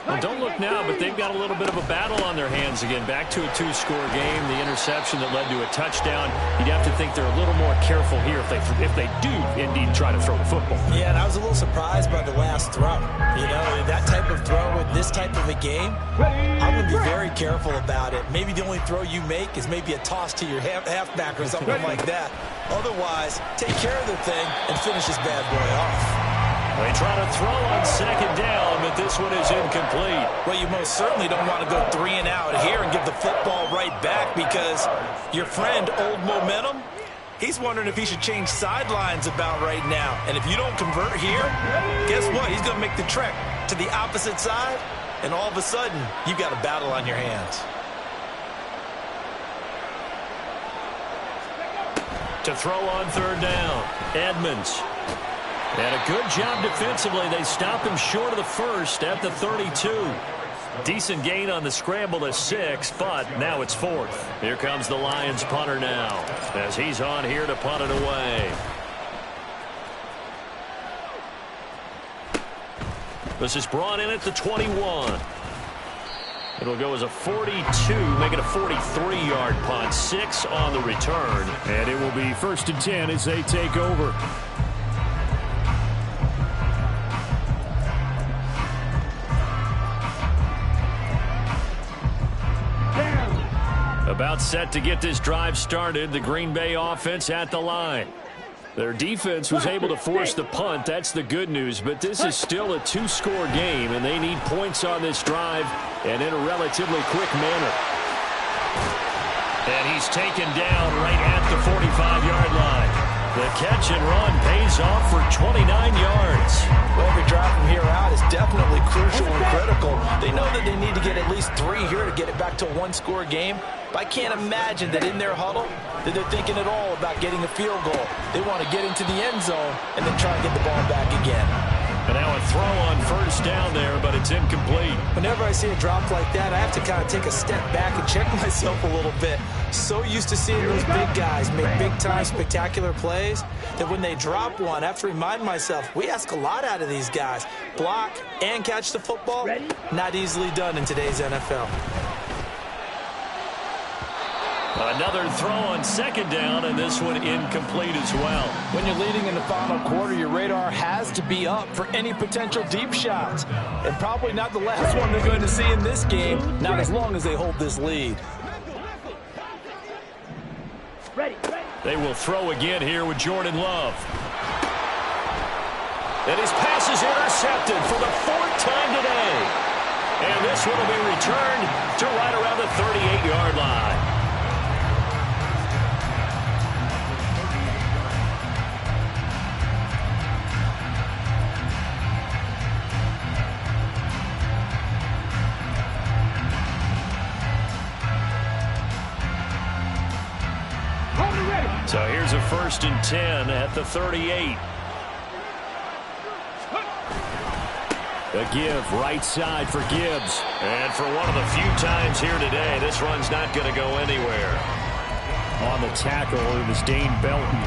Well, don't look now, but they've got a little bit of a battle on their hands again. Back to a 2-score game. The interception that led to a touchdown. You'd have to think they're a little more careful here if they do indeed try to throw the football. Yeah, and I was a little surprised by the last throw. You know, that type of throw in this type of a game, I'm going to be very careful about it. Maybe the only throw you make is maybe a toss to your halfback or something like that. Otherwise, take care of the thing and finish this bad boy off. They try to throw on second down, but this one is incomplete. Well, you most certainly don't want to go 3 and out here and give the football right back because your friend, Old Momentum, he's wondering if he should change sidelines about right now. And if you don't convert here, guess what? He's going to make the trek to the opposite side, and all of a sudden, you've got a battle on your hands. To throw on third down, Edmonds. And a good job defensively. They stop him short of the first at the 32. Decent gain on the scramble to 6, but now it's 4th. Here comes the Lions punter now as he's on here to punt it away. This is brought in at the 21. It'll go as a 42, make it a 43-yard punt. 6 on the return. And it will be 1st and 10 as they take over. About set to get this drive started. The Green Bay offense at the line. Their defense was able to force the punt. That's the good news. But this is still a 2-score game, and they need points on this drive and in a relatively quick manner. And he's taken down right at the 45-yard line. The catch and run pays off for 29 yards. Well, every drive from here out is definitely crucial and critical. They know that they need to get at least 3 here to get it back to a 1-score game. But I can't imagine that in their huddle that they're thinking at all about getting a field goal. They want to get into the end zone and then try and get the ball back again. And now a throw on first down there, but it's incomplete. Whenever I see a drop like that, I have to kind of take a step back and check myself a little bit. So used to seeing those big guys make big-time spectacular plays that when they drop one, I have to remind myself, we ask a lot out of these guys. Block and catch the football, not easily done in today's NFL. Another throw on second down, and this one incomplete as well. When you're leading in the final quarter, your radar has to be up for any potential deep shots. And probably not the last one they're going to see in this game, not as long as they hold this lead. They will throw again here with Jordan Love. And his pass is intercepted for the 4th time today. And this one will be returned to right around the 38-yard line. So here's a 1st and 10 at the 38. A give right side for Gibbs. And for one of the few times here today, this run's not going to go anywhere. On the tackle, it was Dane Belton.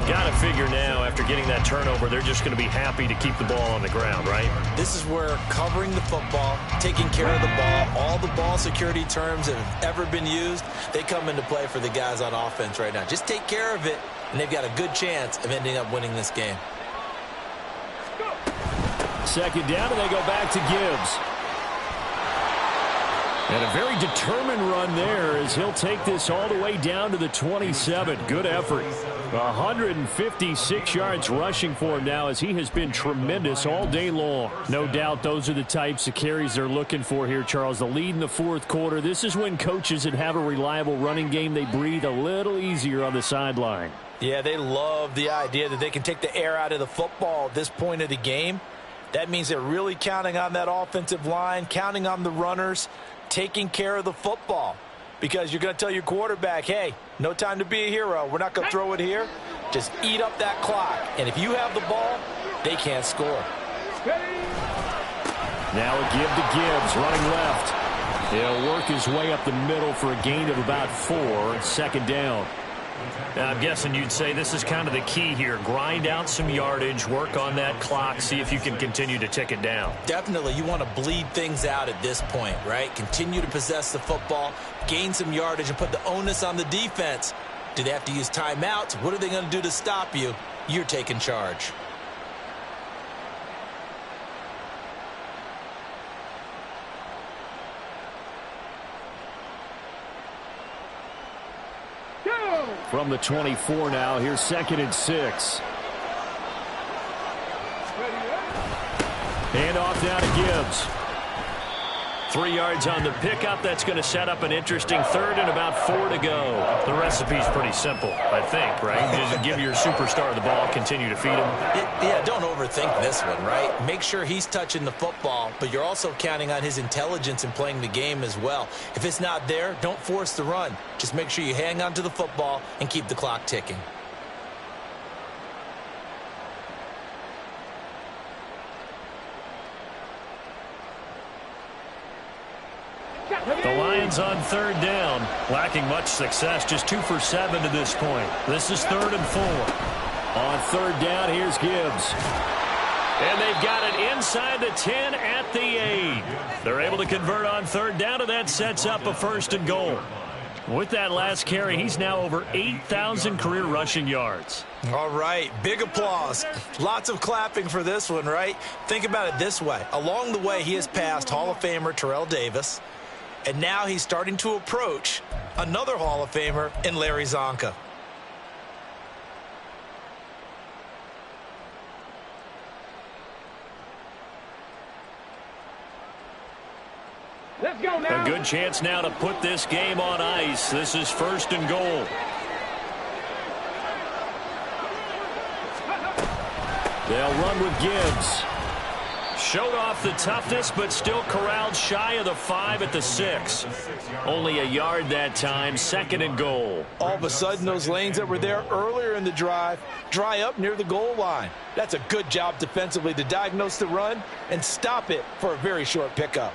Got to figure now, after getting that turnover, they're just going to be happy to keep the ball on the ground, right? This is where covering the football, taking care of the ball, all the ball security terms that have ever been used, they come into play for the guys on offense right now. Just take care of it, and they've got a good chance of ending up winning this game. 2nd down, and they go back to Gibbs. And a very determined run there as he'll take this all the way down to the 27. Good effort. 156 yards rushing for him now as he has been tremendous all day long. No doubt those are the types of carries they're looking for here, Charles. The lead in the 4th quarter. This is when coaches that have a reliable running game, they breathe a little easier on the sideline. Yeah, they love the idea that they can take the air out of the football at this point of the game. That means they're really counting on that offensive line, counting on the runners, taking care of the football. Because you're going to tell your quarterback, hey, no time to be a hero. We're not going to throw it here. Just eat up that clock. And if you have the ball, they can't score. Now a give to Gibbs, running left. He'll work his way up the middle for a gain of about 4, 2nd down. Now, I'm guessing you'd say this is kind of the key here. Grind out some yardage, work on that clock, see if you can continue to tick it down. Definitely, you want to bleed things out at this point, right? Continue to possess the football, gain some yardage, and put the onus on the defense. Do they have to use timeouts? What are they going to do to stop you? You're taking charge. From the 24 now, here's 2nd and 6. Hand off down to Gibbs. 3 yards on the pickup. That's going to set up an interesting 3rd and about 4 to go. The recipe's pretty simple, I think, right? Just give your superstar the ball, continue to feed him. Yeah, don't overthink this one, right? Make sure he's touching the football, but you're also counting on his intelligence in playing the game as well. If it's not there, don't force the run. Just make sure you hang on to the football and keep the clock ticking. The Lions on 3rd down, lacking much success, just 2 for 7 to this point. This is 3rd and 4. On 3rd down, here's Gibbs. And they've got it inside the 10 at the 8. They're able to convert on 3rd down, and that sets up a 1st and goal. With that last carry, he's now over 8,000 career rushing yards. All right, big applause. Lots of clapping for this one, right? Think about it this way. Along the way, he has passed Hall of Famer Terrell Davis, and now he's starting to approach another Hall of Famer in Larry Zonka. Let's go now. A good chance now to put this game on ice. This is 1st and goal. They'll run with Gibbs. Showed off the toughness, but still corralled shy of the 5 at the 6. Only a yard that time, 2nd and goal. All of a sudden, those lanes that were there earlier in the drive dry up near the goal line. That's a good job defensively to diagnose the run and stop it for a very short pickup.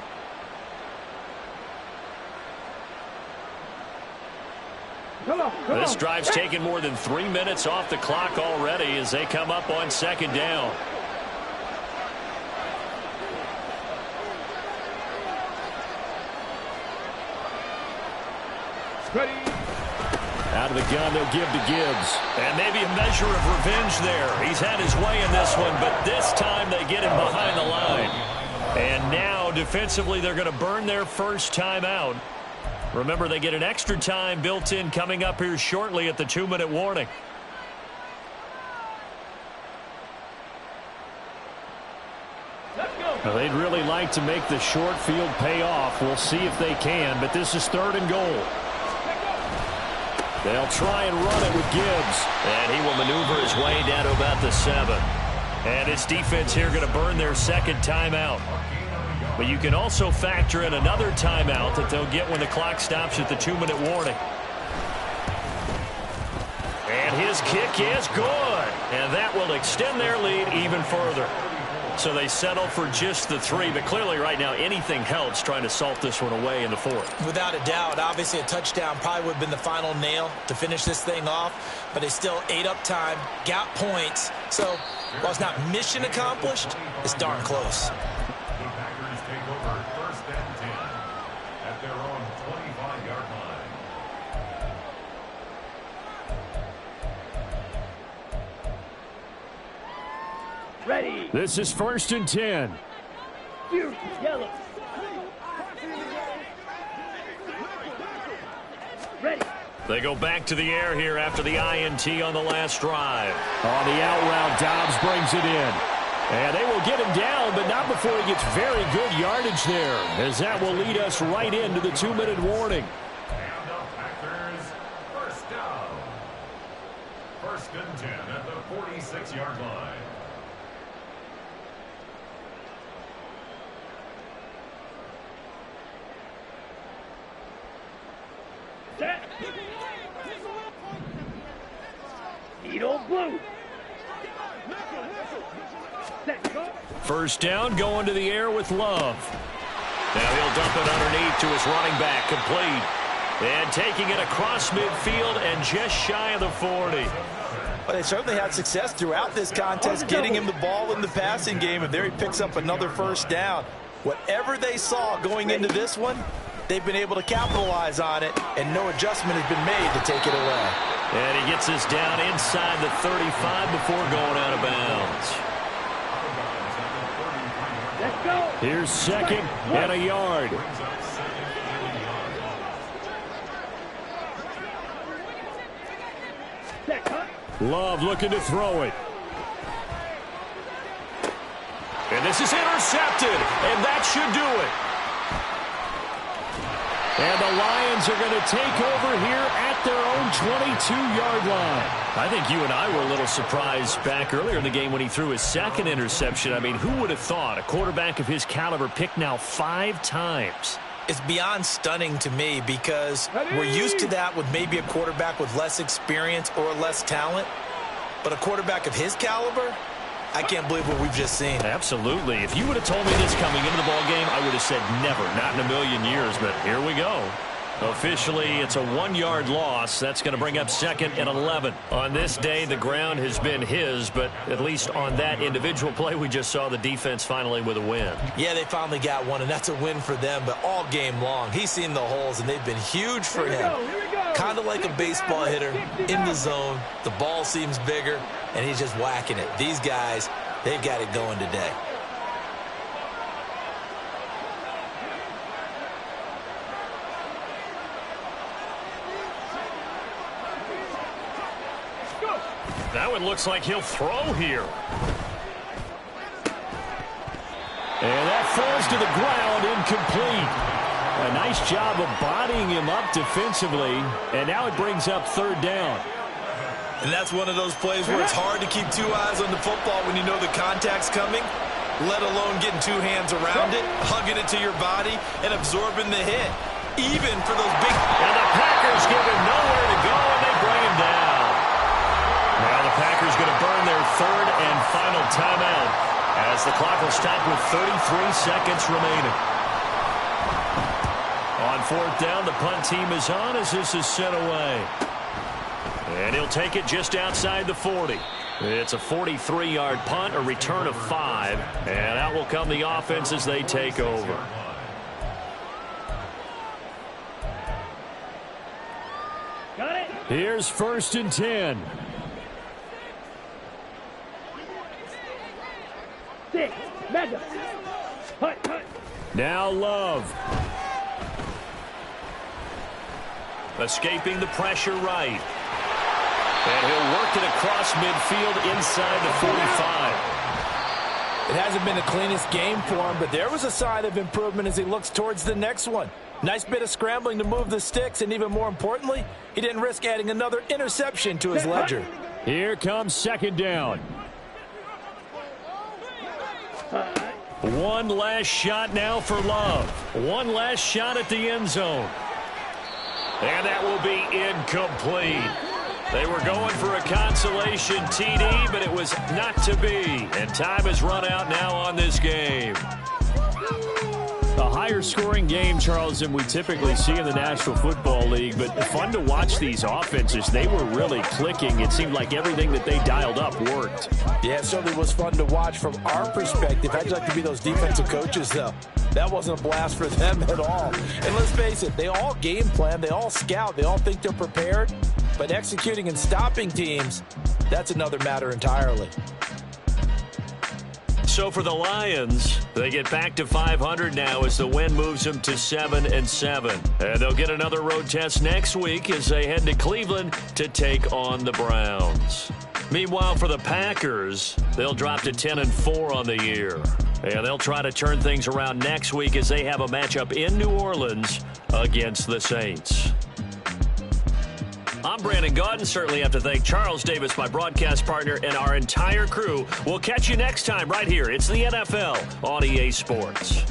This drive's taken more than 3 minutes off the clock already as they come up on 2nd down. Ready. Out of the gun, they'll give to Gibbs. And maybe a measure of revenge there. He's had his way in this one, but this time they get him behind the line. And now, defensively, they're going to burn their first time out. Remember, they get an extra time built in coming up here shortly at the 2-minute warning. Well, they'd really like to make the short field pay off. We'll see if they can, but this is 3rd and goal. They'll try and run it with Gibbs. And he will maneuver his way down to about the 7. And his defense here going to burn their 2nd timeout. But you can also factor in another timeout that they'll get when the clock stops at the 2-minute warning. And his kick is good. And that will extend their lead even further. So they settle for just the 3. But clearly right now anything helps trying to salt this one away in the 4th. Without a doubt, obviously a touchdown probably would have been the final nail to finish this thing off. But they still ate up time, got points. So while it's not mission accomplished, it's darn close. The Packers take over 1st and 10 at their own 25-yard line. Ready. This is 1st and 10. Yellow. Ready. They go back to the air here after the INT on the last drive. On the out route, Dobbs brings it in. And they will get him down, but not before he gets very good yardage there, as that will lead us right into the 2-minute warning. And the Packers, 1st down. 1st and 10 at the 46-yard line. Set. Needle blue. Set. Go. 1st down, going to the air with Love. Now he'll dump it underneath to his running back, complete. And taking it across midfield and just shy of the 40. But they certainly had success throughout this contest, getting him the ball in the passing game, and there he picks up another 1st down. Whatever they saw going into this one, they've been able to capitalize on it, and no adjustment has been made to take it away. And he gets us down inside the 35 before going out of bounds. Let's go. Here's 2nd and a yard. Set. Cut. Love looking to throw it. And this is intercepted, and that should do it. And the Lions are going to take over here at their own 22-yard line. I think you and I were a little surprised back earlier in the game when he threw his 2nd interception. I mean, who would have thought a quarterback of his caliber picked now 5 times? It's beyond stunning to me because we're used to that with maybe a quarterback with less experience or less talent. But a quarterback of his caliber, I can't believe what we've just seen. Absolutely. If you would have told me this coming into the ball game, I would have said never, not in a million years. But here we go. Officially, it's a 1-yard loss. That's going to bring up 2nd and 11. On this day, the ground has been his, but at least on that individual play, we just saw the defense finally with a win. Yeah, they finally got one, and that's a win for them. But all game long, he's seen the holes, and they've been huge for him. Kind of like a baseball hitter in the zone. The ball seems bigger, and he's just whacking it. These guys, they've got it going today. Now it looks like he'll throw here. And that falls to the ground, incomplete. A nice job of bodying him up defensively, and now it brings up 3rd down. And that's one of those plays where it's hard to keep 2 eyes on the football when you know the contact's coming, let alone getting 2 hands around it, hugging it to your body, and absorbing the hit, even for those big... And the Packers give him nowhere to go, and they bring him down. Now the Packers going to burn their 3rd and final timeout as the clock will stop with 33 seconds remaining. On 4th down, the punt team is on as this is sent away. And he'll take it just outside the 40. It's a 43-yard punt, a return of 5. And out will come the offense as they take over. Got it. Here's 1st and 10. 6. Mega. Hut. Now Love. Escaping the pressure right. And he'll work it across midfield inside the 45. It hasn't been the cleanest game for him, but there was a sign of improvement as he looks towards the next one. Nice bit of scrambling to move the sticks, and even more importantly, he didn't risk adding another interception to his ledger. Here comes second down. One last shot now for Love. One last shot at the end zone. And that will be incomplete. They were going for a consolation TD, but it was not to be. And time has run out now on this game. A higher scoring game, Charles, than we typically see in the National Football League, but fun to watch these offenses. They were really clicking. It seemed like everything that they dialed up worked. Yeah, it certainly was fun to watch from our perspective. How'd you like to be those defensive coaches, though? That wasn't a blast for them at all. And let's face it, they all game plan, they all scout, they all think they're prepared, but executing and stopping teams, that's another matter entirely. So for the Lions, they get back to 500 now as the win moves them to 7-7. And they'll get another road test next week as they head to Cleveland to take on the Browns. Meanwhile, for the Packers, they'll drop to 10-4 on the year. And they'll try to turn things around next week as they have a matchup in New Orleans against the Saints. I'm Brandon Gaudin. Certainly have to thank Charles Davis, my broadcast partner, and our entire crew. We'll catch you next time right here. It's the NFL on EA Sports.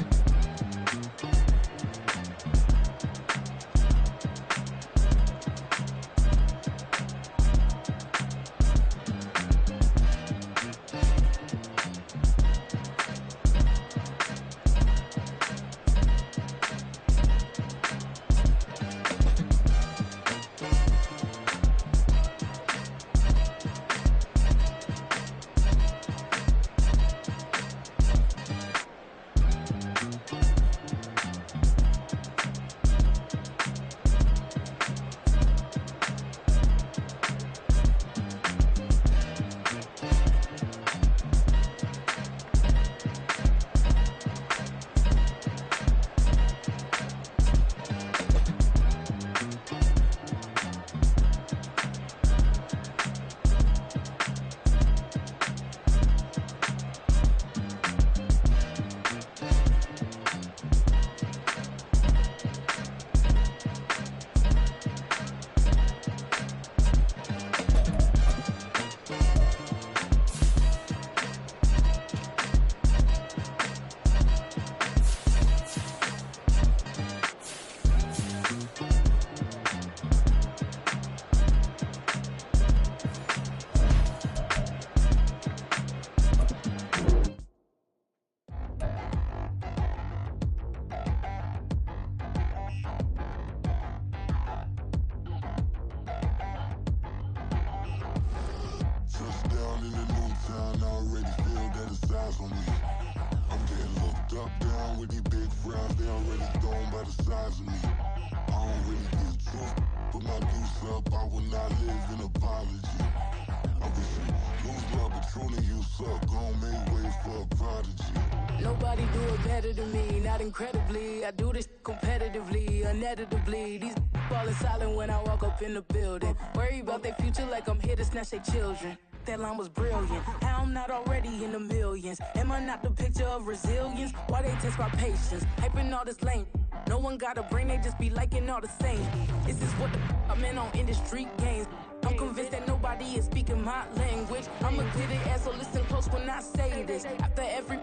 Nobody do it better than me, not incredibly. I do this competitively, uneditably. These falling silent when I walk up in the building. Worry about their future like I'm here to snatch their children. That line was brilliant. How I'm not already in the millions? Am I not the picture of resilience? Why they test my patience? Hyping all this lame. No one got a brain, they just be liking all the same. This is what the I'm in on industry games. I'm convinced that nobody is speaking my language. I'm a good ass, so listen close when I say this. After every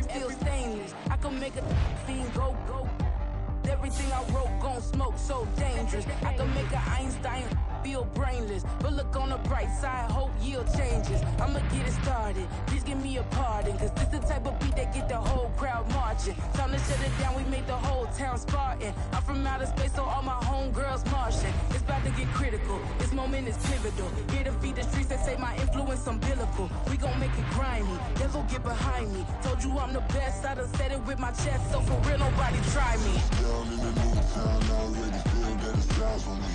feel stainless. I can make a fiend go. Everything I wrote gon' smoke, so dangerous. I can make an Einstein feel brainless, but look on the bright side, hope yield changes. I'ma get it started, please give me a pardon, cause this the type of beat that get the whole crowd marching. Time to shut it down, we made the whole town Spartan. I'm from outer space, so all my homegirls Martian. It's about to get critical, this moment is pivotal. Here to feed the streets that say my influence umbilical. We gon' make it grimy, never get behind me. Told you I'm the best, I done said it with my chest, so for real nobody try me. Down in the new town, I already feel that it's eyes on me.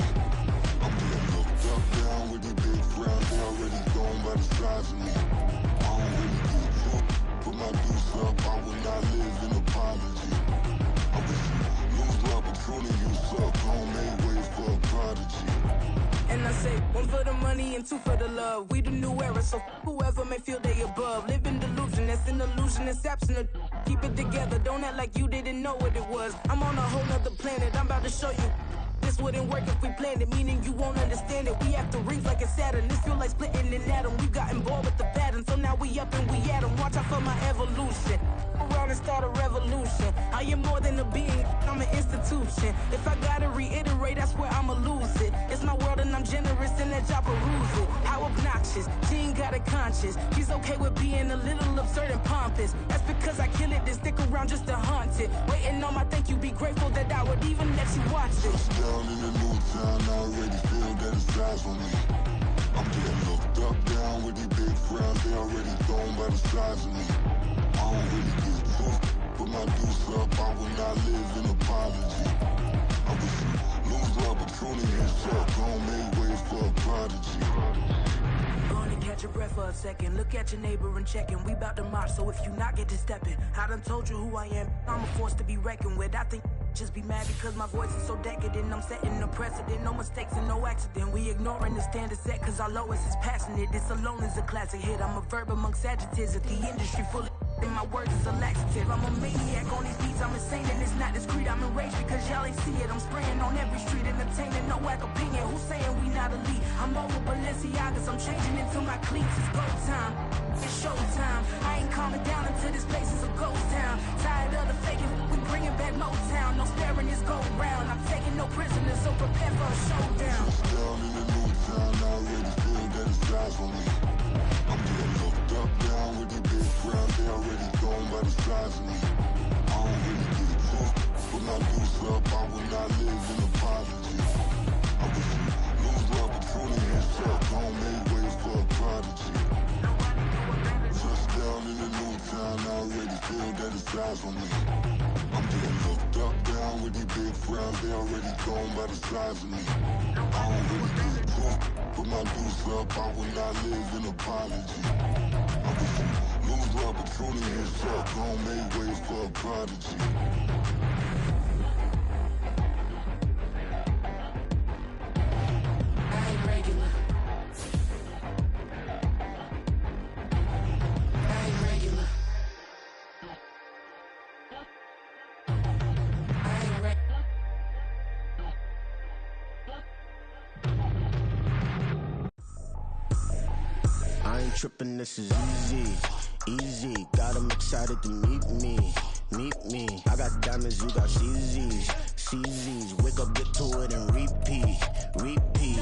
I'm getting looked up, down with these big crowds, they already gone by the size of me. I don't really get drunk, put my deuce up, I will not live in apology. I wish you lose love, but truly you suck, homemade way for a prodigy. And I say one for the money and two for the love. We the new era, so whoever may feel they above. Live in delusion, that's an illusion, it's absent. Keep it together, don't act like you didn't know what it was. I'm on a whole nother planet, I'm about to show you. This wouldn't work if we planned it, meaning you won't understand it. We have to rings like a Saturn. This feel like splitting an atom. We got involved with the pattern, so now we up and we at 'em. Watch out for my evolution. Around and start a revolution. I am more than a being, I'm an institution. If I gotta reiterate, that's where I'ma lose it. It's my world and I'm generous and that y'all peruse it. How obnoxious, she ain't got a conscience. She's okay with being a little absurd and pompous. That's because I kill it, then stick around just to haunt it. Waiting on my thank you, be grateful that I would even let you watch it. Down in the new town, I already feel that it's eyes on me. I'm getting looked up, down with these big crowds, they already thrown by the size of me. I don't really give a fuck, put my deuce up, I will not live in apology. I wish you lose the opportunity and shut, gon' make way for a prodigy. Gonna catch your breath for a second. Look at your neighbor and check in. We bout to march, so if you not get to stepping, I done told you who I am. I'm a force to be reckoned with. I think just be mad because my voice is so decadent. I'm setting a precedent, no mistakes and no accident. We ignoring the standard set cause our lowest is passionate. This alone is a classic hit. I'm a verb amongst adjectives. If the industry full of and my words is a laxative. I'm a maniac on these beats, I'm insane and it's not discreet. I'm enraged because y'all ain't see it. I'm spraying on every street, entertaining, no whack opinion. Who's saying we not elite? I'm over Balenciagas, I'm changing into my cleats. It's go time, it's show time. I ain't calming down until this place is a ghost town. Tired of the faking, we bringing back Motown. No sparing this go round. I'm taking no prisoners, so prepare for a showdown. Down in the new town, I already feel that it's eyes on me. I'm getting looked up, down with these big crowds, they already thrown by the size of me. I don't really give a fuck, put my deuce up, I will not live in apology. I wish you lose the opportunity and shut, gon' make way for a prodigy. Just down in the new town, I already feel that it's eyes on me. I'm getting looked up, down with these big crowds, they already thrown by the size of me. I don't really give a fuck, put my deuce up, I will not live in apology. I wish you lose the opportunity and shut, gon' make way for a prodigy. I ain't regular. I ain't regular. I ain't regular. I ain't tripping, this is easy, easy. Got 'em excited to meet me, meet me. I got diamonds, you got CZs, CZs. Wake up, get to it and repeat, repeat.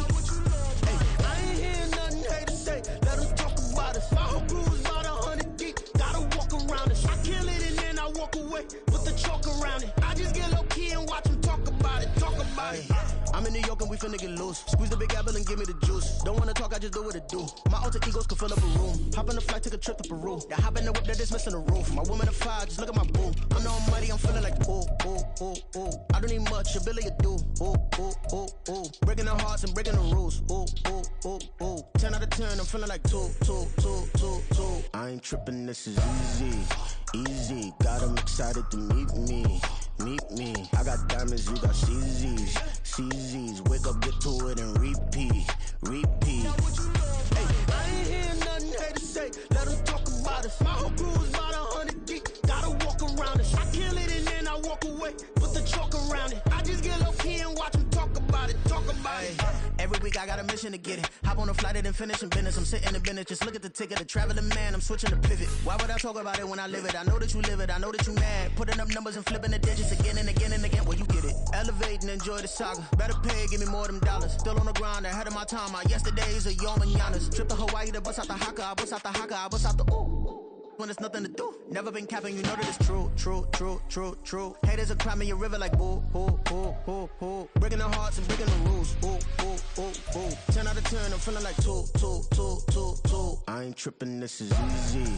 Hey, I ain't hearing nothing haters say. Let 'em talk about us. My whole crew is about 100 deep. Gotta walk around us. I kill it and then I walk away with the chalk around it. I just get low key and watch 'em talk about it, talk about it. I'm in New York and we finna get loose. Squeeze the big apple and give me the juice. Don't wanna talk, I just do what it do. My alter egos can fill up a room. Hop on the flight, take a trip to Peru. Yeah, hop in the whip that is missing the roof. My woman a fire, just look at my boo. I'm the almighty, I'm feeling like ooh, ooh, ooh, ooh. I don't need much, ability to do. Ooh, ooh, ooh, ooh. Breaking the hearts and breaking the rules. Ooh, ooh, ooh, ooh. 10 out of 10, I'm feeling like 2, 2, 2, 2, 2. I ain't tripping, this is easy, easy. Got 'em excited to meet me, meet me. I got diamonds, you got CZs, CZs. Wake up, get to it and repeat, repeat. Hey, I ain't hearing nothing haters say. Let 'em talk about us. My whole crew is about 100 deep. Gotta walk around us. I kill it and then I walk away with the chalk around it. I just get low key and watch 'em talk about it, talk about it. Every week I got a mission to get it. Hop on a flight and then finish in business. I'm sitting in business, just look at the ticket. A traveling man, I'm switching to pivot. Why would I talk about it when I live it? I know that you live it, I know that you mad. Putting up numbers and flipping the digits again and again and again. Well, you get it. Elevate and enjoy the saga. Better pay, give me more than dollars. Still on the grind, ahead of my time. My yesterdays are your mananas. Trip to Hawaii to bust out the haka. I bust out the haka, I bust out the ooh. When there's nothing to do. Never been capping, you know that it's true, true, true, true, true. Haters are climbing your river like boo, boo, boo, boo, boo. Breaking the hearts and breaking the rules. Ooh, ooh, ooh, ooh. 10 out of 10, I'm feeling like 2, 2, 2, 2, 2. I ain't tripping, this is easy.